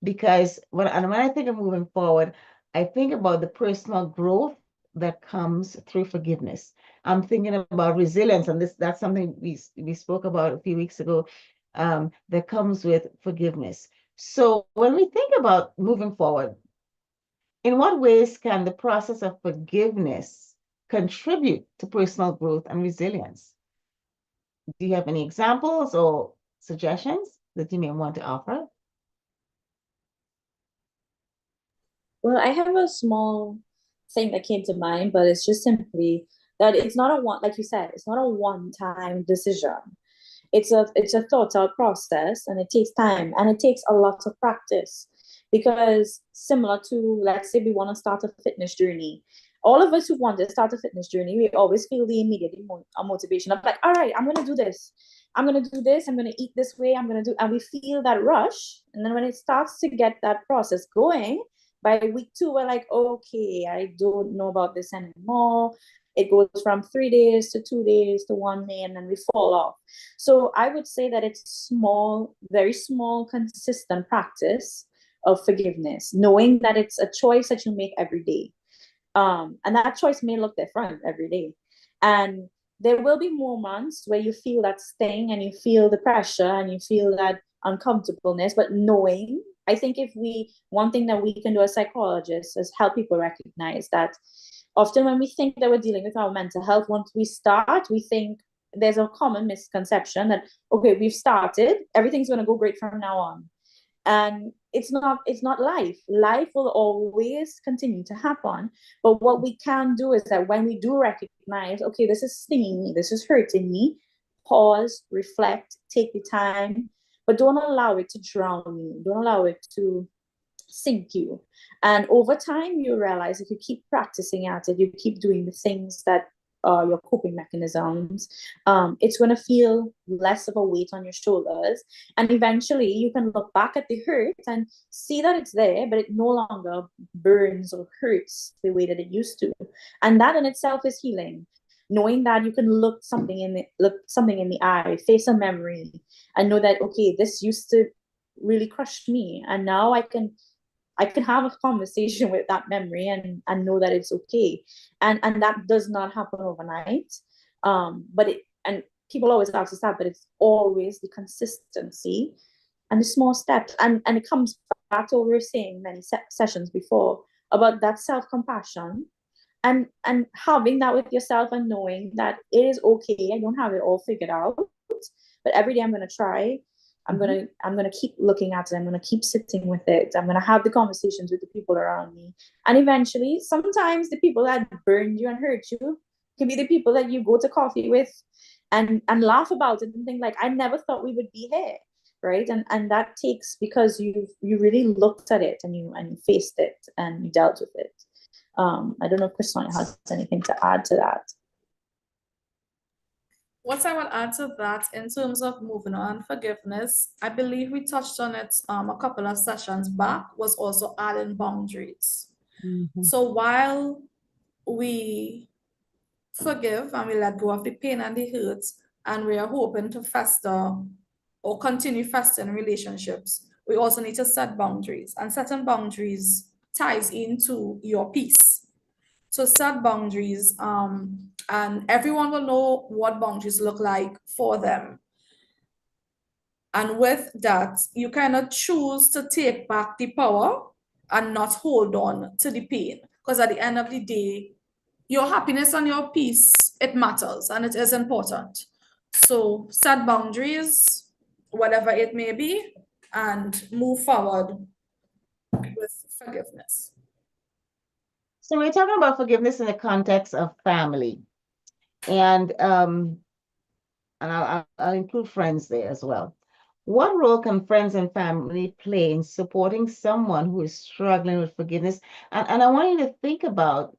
A: because when I think of moving forward, I think about the personal growth that comes through forgiveness. I'm thinking about resilience, and that's something we spoke about a few weeks ago, that comes with forgiveness. So when we think about moving forward, in what ways can the process of forgiveness contribute to personal growth and resilience? Do you have any examples or suggestions that you may want to offer?
B: Well, I have a small thing that came to mind, but it's just simply that it's not a one, like you said, it's not a one-time decision. It's a thought out process, and it takes time, and it takes a lot of practice, because similar to, let's say we want to start a fitness journey, all of us who want to start a fitness journey, we always feel the immediate motivation of like, all right, I'm going to do this, I'm going to do this, I'm going to eat this way, I'm going to do, and we feel that rush. And then when it starts to get that process going, by week 2 we're like, okay, I don't know about this anymore. It goes from 3 days to 2 days to 1 day, and then we fall off. So I would say that it's small, very small, consistent practice of forgiveness, knowing that it's a choice that you make every day. And that choice may look different every day. And there will be moments where you feel that sting, and you feel the pressure, and you feel that uncomfortableness, but knowing, I think if we, one thing that we can do as psychologists is help people recognize that often when we think that we're dealing with our mental health, once we start, we think there's a common misconception that, okay, we've started, everything's going to go great from now on. And it's not life will always continue to happen. But what we can do is that when we do recognize, okay, this is stinging me, this is hurting me, pause, reflect, take the time, but don't allow it to drown you, don't allow it to sink you. And over time you realize if you keep practicing at it, you keep doing the things that are your coping mechanisms, it's going to feel less of a weight on your shoulders. And eventually you can look back at the hurt and see that it's there, but it no longer burns or hurts the way that it used to. And that in itself is healing. Knowing that you can look something in the eye, face a memory, and know that, okay, this used to really crush me, and now I can have a conversation with that memory, and know that it's okay. And that does not happen overnight. But it, and people always ask us that, but it's always the consistency and the small steps. And it comes back to what we were saying many sessions before about that self-compassion, and having that with yourself, and knowing that it is okay. I don't have it all figured out, but every day I'm going to try. I'm gonna keep looking at it. I'm gonna keep sitting with it. I'm gonna have the conversations with the people around me. And eventually, sometimes the people that burned you and hurt you can be the people that you go to coffee with, and laugh about it and think like, I never thought we would be here. Right. And that takes, because you really looked at it, and you faced it, and you dealt with it. I don't know if Christina has anything to add to that.
C: What I would add to that in terms of moving on, forgiveness, I believe we touched on it a couple of sessions back, was also adding boundaries. So while we forgive and we let go of the pain and the hurt, and we are hoping to fester or continue festering relationships, we also need to set boundaries, and setting boundaries ties into your peace. So set boundaries, and everyone will know what boundaries look like for them. And with that, you cannot choose to take back the power and not hold on to the pain. Because at the end of the day, your happiness and your peace, it matters, and it is important. So set boundaries, whatever it may be, and move forward with forgiveness.
A: So we're talking about forgiveness in the context of family, and I'll include friends there as well. What role can friends and family play in supporting someone who is struggling with forgiveness? And I want you to think about,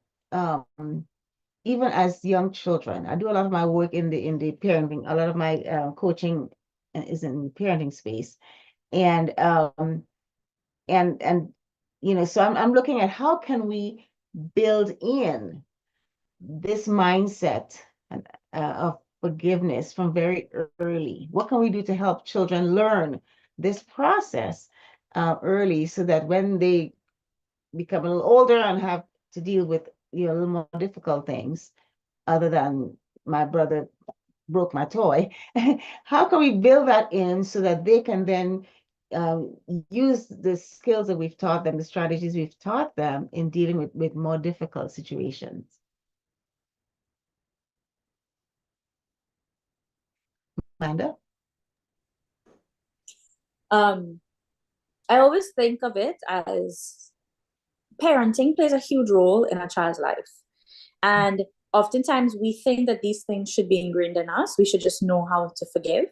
A: even as young children. I do a lot of my work in the parenting. A lot of my coaching is in the parenting space, and so I'm looking at how can we build in this mindset of forgiveness from very early. What can we do to help children learn this process early, so that when they become a little older and have to deal with a little more difficult things, other than my brother broke my toy, how can we build that in so that they can then use the skills that we've taught them, the strategies we've taught them in dealing with more difficult situations? Amanda?
B: I always think of it as parenting plays a huge role in a child's life. And oftentimes we think that these things should be ingrained in us. We should just know how to forgive.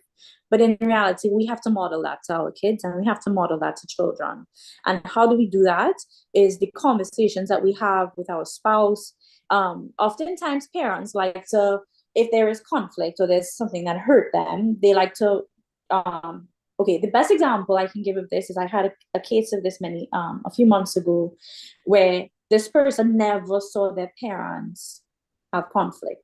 B: But in reality, we have to model that to our kids and we have to model that to children. And how do we do that? Is the conversations that we have with our spouse. Oftentimes parents like to, if there is conflict or there's something that hurt them, they like to, okay, the best example I can give of this is I had a case of this a few months ago where this person never saw their parents have conflict,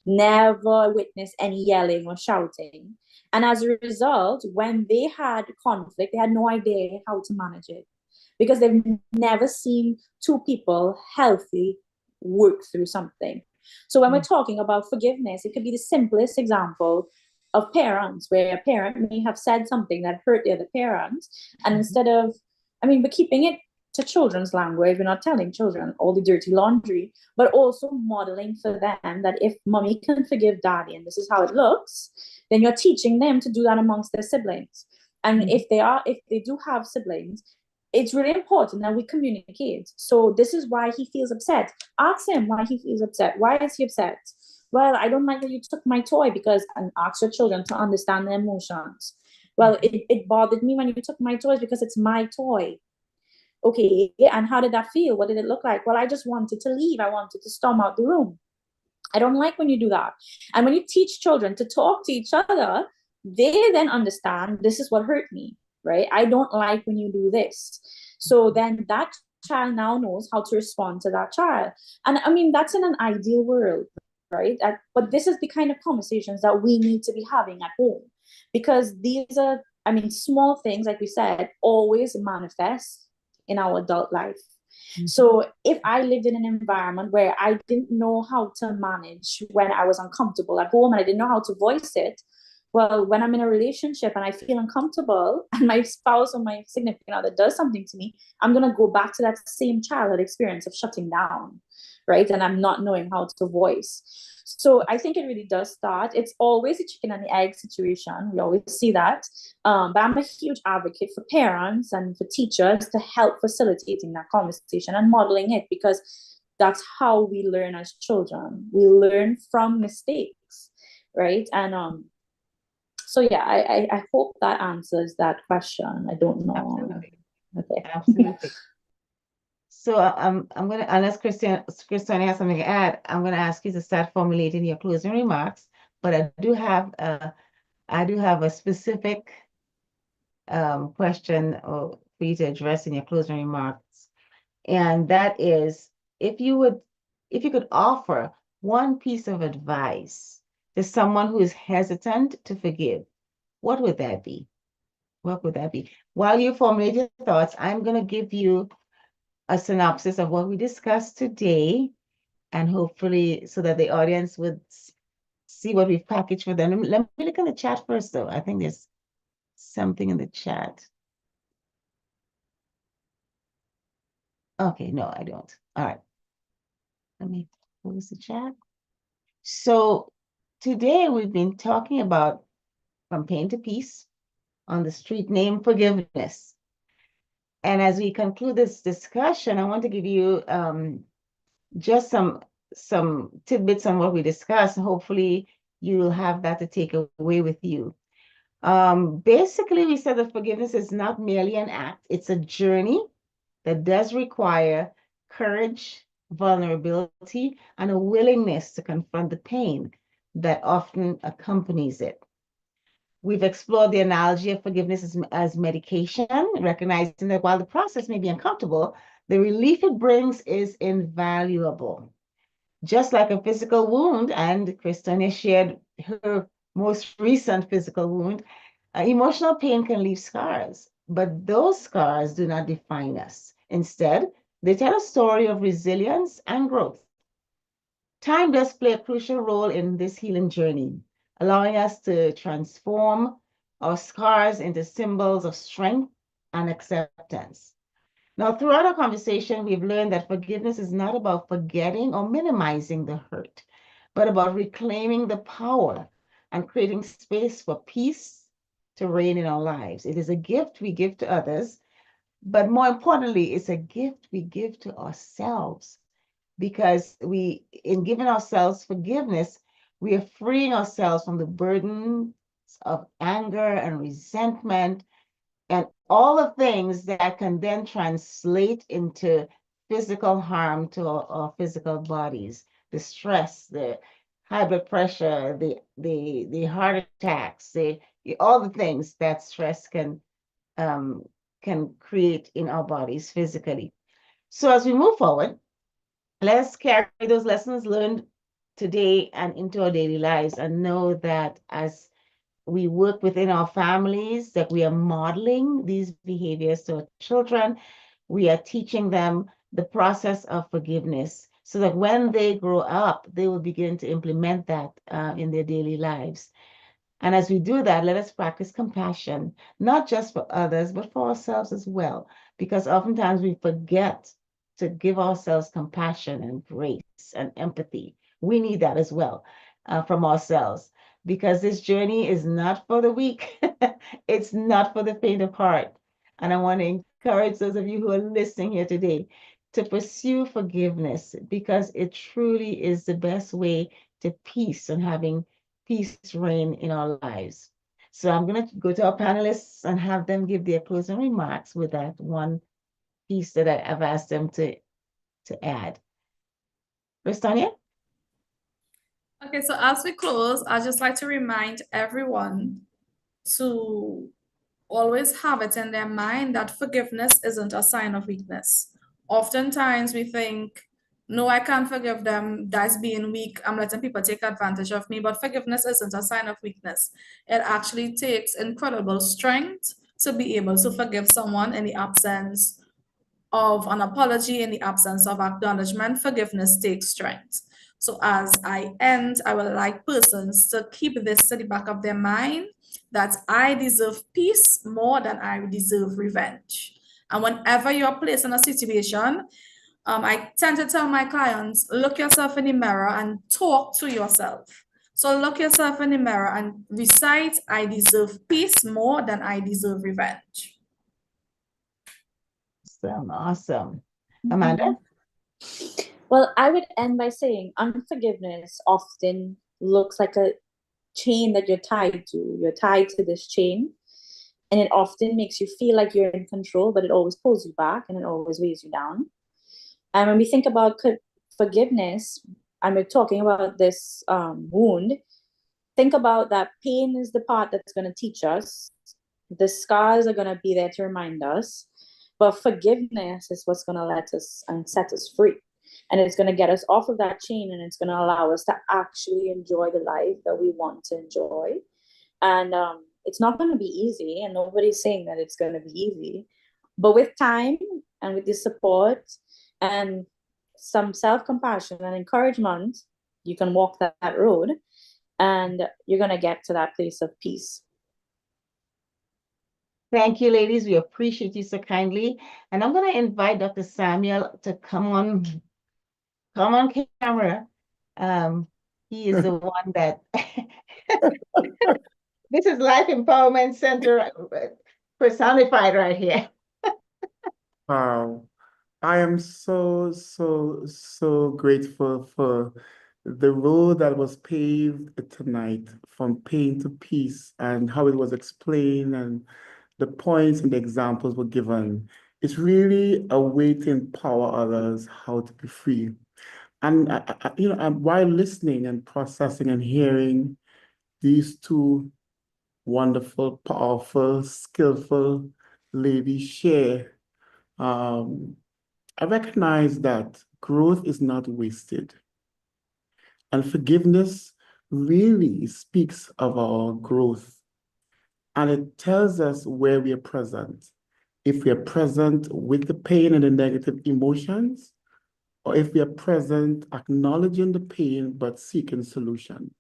B: never witnessed any yelling or shouting. And as a result, when they had conflict, they had no idea how to manage it because they've never seen two people healthy work through something. So when we're talking about forgiveness, it could be the simplest example of parents where a parent may have said something that hurt the other parent. And instead of, we're keeping it to children's language. We're not telling children all the dirty laundry, but also modeling for them that if mommy can forgive daddy and this is how it looks, then you're teaching them to do that amongst their siblings. And if they do have siblings, it's really important that we communicate. So this is why he feels upset. Ask him why he feels upset. Why is he upset? Well, I don't like that you took my toy and ask your children to understand their emotions. Well, it bothered me when you took my toys because it's my toy. Okay, and how did that feel? What did it look like? Well, I just wanted to leave. I wanted to storm out the room. I don't like when you do that. And when you teach children to talk to each other, they then understand this is what hurt me, right? I don't like when you do this. So then that child now knows how to respond to that child. And that's in an ideal world, right? But this is the kind of conversations that we need to be having at home because these are, small things, like we said, always manifest in our adult life. So if I lived in an environment where I didn't know how to manage when I was uncomfortable at home and I didn't know how to voice it, well, when I'm in a relationship and I feel uncomfortable and my spouse or my significant other does something to me, I'm going to go back to that same childhood experience of shutting down, right? And I'm not knowing how to voice. So I think it really does start. It's always a chicken and the egg situation. We always see that. But I'm a huge advocate for parents and for teachers to help facilitating that conversation and modeling it because that's how we learn as children. We learn from mistakes, right? And so yeah, I hope that answers that question. I don't know.
A: Absolutely.
B: Okay.
A: Absolutely. So I'm gonna, unless Christiane has something to add, I'm gonna ask you to start formulating your closing remarks. But I do have a specific question for you to address in your closing remarks, and that is if you could offer one piece of advice to someone who is hesitant to forgive, what would that be? What would that be? While you formulate your thoughts, I'm gonna give you a synopsis of what we discussed today, and hopefully so that the audience would see what we've packaged for them. Let me look in the chat first, though. I think there's something in the chat. Okay, no, I don't. All right. Let me close the chat. So today we've been talking about From Pain to Peace on the street name forgiveness. And as we conclude this discussion, I want to give you just some tidbits on what we discussed. Hopefully you'll have that to take away with you. Basically, we said that forgiveness is not merely an act, it's a journey that does require courage, vulnerability, and a willingness to confront the pain that often accompanies it. We've explored the analogy of forgiveness as medication, recognizing that while the process may be uncomfortable, the relief it brings is invaluable. Just like a physical wound, and Christiane shared her most recent physical wound, emotional pain can leave scars, but those scars do not define us. Instead, they tell a story of resilience and growth. Time does play a crucial role in this healing journey, allowing us to transform our scars into symbols of strength and acceptance. Now, throughout our conversation, we've learned that forgiveness is not about forgetting or minimizing the hurt, but about reclaiming the power and creating space for peace to reign in our lives. It is a gift we give to others, But more importantly, it's a gift we give to ourselves, because in giving ourselves forgiveness, we are freeing ourselves from the burden of anger and resentment and all the things that can then translate into physical harm to our physical bodies, the stress, the high blood pressure, the heart attacks, all the things that stress can create in our bodies physically. So as we move forward, let's carry those lessons learned today and into our daily lives, and know that as we work within our families, that we are modeling these behaviors to our children. We are teaching them the process of forgiveness, so that when they grow up, they will begin to implement that in their daily lives. And as we do that, let us practice compassion, not just for others, but for ourselves as well, because oftentimes we forget to give ourselves compassion and grace and empathy. We need that as well from ourselves, because this journey is not for the weak. It's not for the faint of heart. And I want to encourage those of you who are listening here today to pursue forgiveness, because it truly is the best way to peace and having peace reign in our lives. So I'm going to go to our panelists and have them give their closing remarks with that one piece that I've asked them to add. First, Tanya?
C: Okay, so as we close, I'd just like to remind everyone to always have it in their mind that forgiveness isn't a sign of weakness. Oftentimes we think, no, I can't forgive them. That's being weak. I'm letting people take advantage of me. But forgiveness isn't a sign of weakness. It actually takes incredible strength to be able to forgive someone in the absence of an apology, in the absence of acknowledgement. Forgiveness takes strength. So as I end, I would like persons to keep this to the back of their mind, that I deserve peace more than I deserve revenge. And whenever you're placed in a situation, I tend to tell my clients, look yourself in the mirror and talk to yourself. So look yourself in the mirror and recite, I deserve peace more than I deserve revenge.
A: Awesome. Amanda?
B: Well, I would end by saying unforgiveness often looks like a chain that you're tied to. You're tied to this chain, and it often makes you feel like you're in control, but it always pulls you back and it always weighs you down. And when we think about forgiveness, and we're talking about this wound, think about that pain is the part that's going to teach us. The scars are going to be there to remind us, but forgiveness is what's going to let us and set us free. And it's going to get us off of that chain, and it's going to allow us to actually enjoy the life that we want to enjoy. And it's not going to be easy, and nobody's saying that it's going to be easy. But with time and with the support and some self-compassion and encouragement, you can walk that road, and you're going to get to that place of peace.
A: Thank you, ladies. We appreciate you so kindly. And I'm going to invite Dr. Samuel to come on camera. He is the one that this is Life Empowerment Center personified right here.
D: Wow. I am so grateful for the road that was paved tonight, from pain to peace, and how it was explained, and the points and the examples were given. It's really a way to empower others how to be free. And while listening and processing and hearing these two wonderful, powerful, skillful ladies share, I recognize that growth is not wasted. And forgiveness really speaks of our growth. And it tells us where we are present. If we are present with the pain and the negative emotions, or if we are present acknowledging the pain but seeking solutions.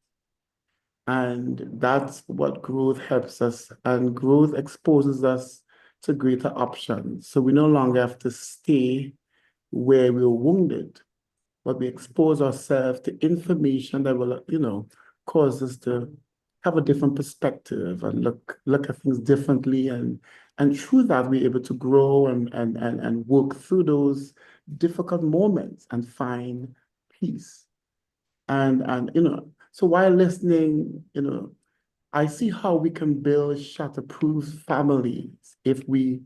D: And that's what growth helps us. And growth exposes us to greater options. So we no longer have to stay where we were wounded, but we expose ourselves to information that will, cause us to have a different perspective and look at things differently and And through that, we're able to grow and work through those difficult moments and find peace. And so while listening, I see how we can build shatterproof families if we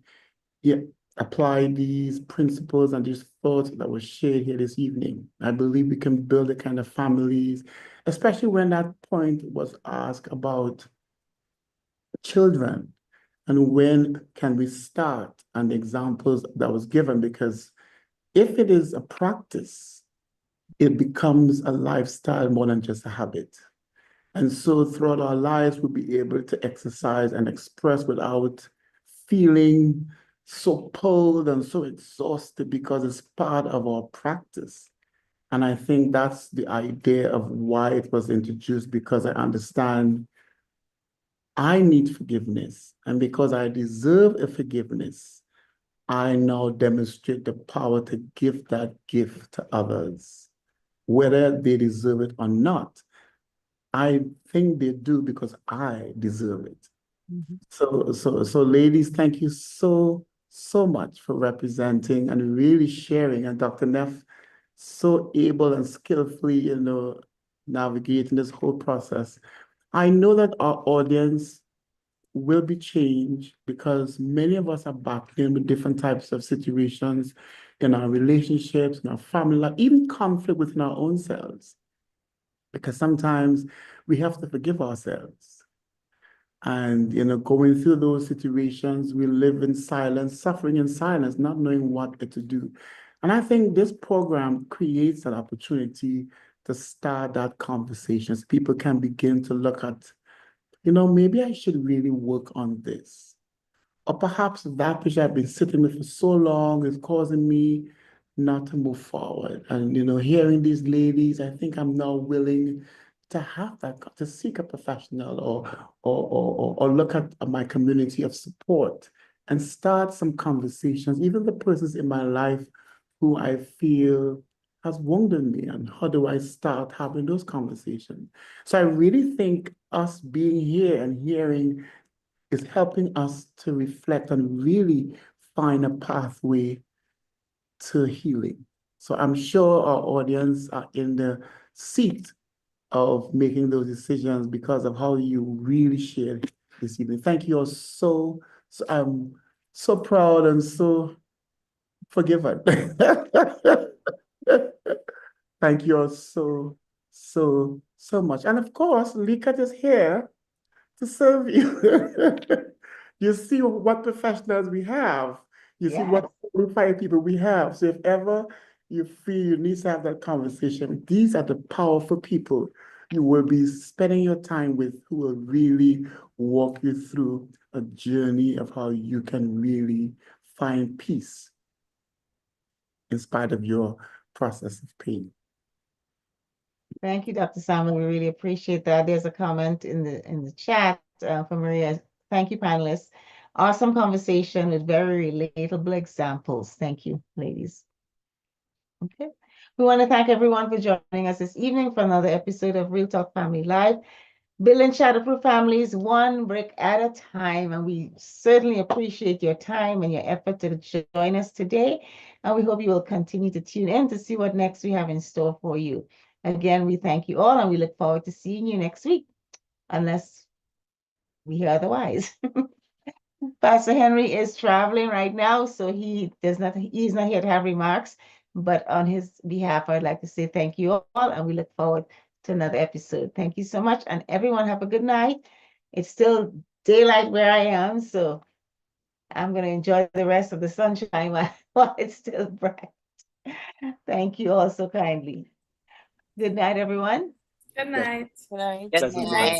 D: apply these principles and these thoughts that were shared here this evening. I believe we can build the kind of families, especially when that point was asked about children and when can we start, and the examples that was given, because if it is a practice, it becomes a lifestyle more than just a habit. And so throughout our lives, we'll be able to exercise and express without feeling so pulled and so exhausted, because it's part of our practice. And I think that's the idea of why it was introduced, because I understand I need forgiveness. And because I deserve a forgiveness, I now demonstrate the power to give that gift to others, whether they deserve it or not. I think they do because I deserve it. So ladies, thank you so much for representing and really sharing. And Dr. Neff, so able and skillfully, navigating this whole process. I know that our audience will be changed because many of us are battling with different types of situations in our relationships, in our family life, even conflict within our own selves. Because sometimes we have to forgive ourselves. And, going through those situations, we live in silence, suffering in silence, not knowing what to do. And I think this program creates an opportunity to start that conversation. So people can begin to look at, maybe I should really work on this. Or perhaps that which I've been sitting with for so long is causing me not to move forward. And, hearing these ladies, I think I'm now willing to have that, to seek a professional or look at my community of support and start some conversations, even the persons in my life who I feel has wounded me, and how do I start having those conversations? So I really think us being here and hearing is helping us to reflect and really find a pathway to healing. So I'm sure our audience are in the seat of making those decisions because of how you really shared this evening. Thank you all so I'm so proud and so forgiven. Thank you all so much. And of course, Likat is here to serve you. You see what professionals we have. You see what qualified people we have. So if ever you feel you need to have that conversation, these are the powerful people you will be spending your time with, who will really walk you through a journey of how you can really find peace in spite of your process of pain.
A: Thank you, Dr. Simon. We really appreciate that. There's a comment in the chat from Maria. Thank you, panelists. Awesome conversation with very relatable examples. Thank you, ladies. Okay. We want to thank everyone for joining us this evening for another episode of Real Talk Family Live. Building shatterproof families one brick at a time. And we certainly appreciate your time and your effort to join us today. And we hope you will continue to tune in to see what next we have in store for you. Again, we thank you all and we look forward to seeing you next week, unless we hear otherwise. Pastor Henry is traveling right now, so he's not here to have remarks. But on his behalf, I'd like to say thank you all, and we look forward to another episode. Thank you so much, and everyone have a good night. It's still daylight where I am, so I'm going to enjoy the rest of the sunshine while it's still bright. Thank you all so kindly. Good night, everyone.
C: Good night.
E: Good night.
F: Good night.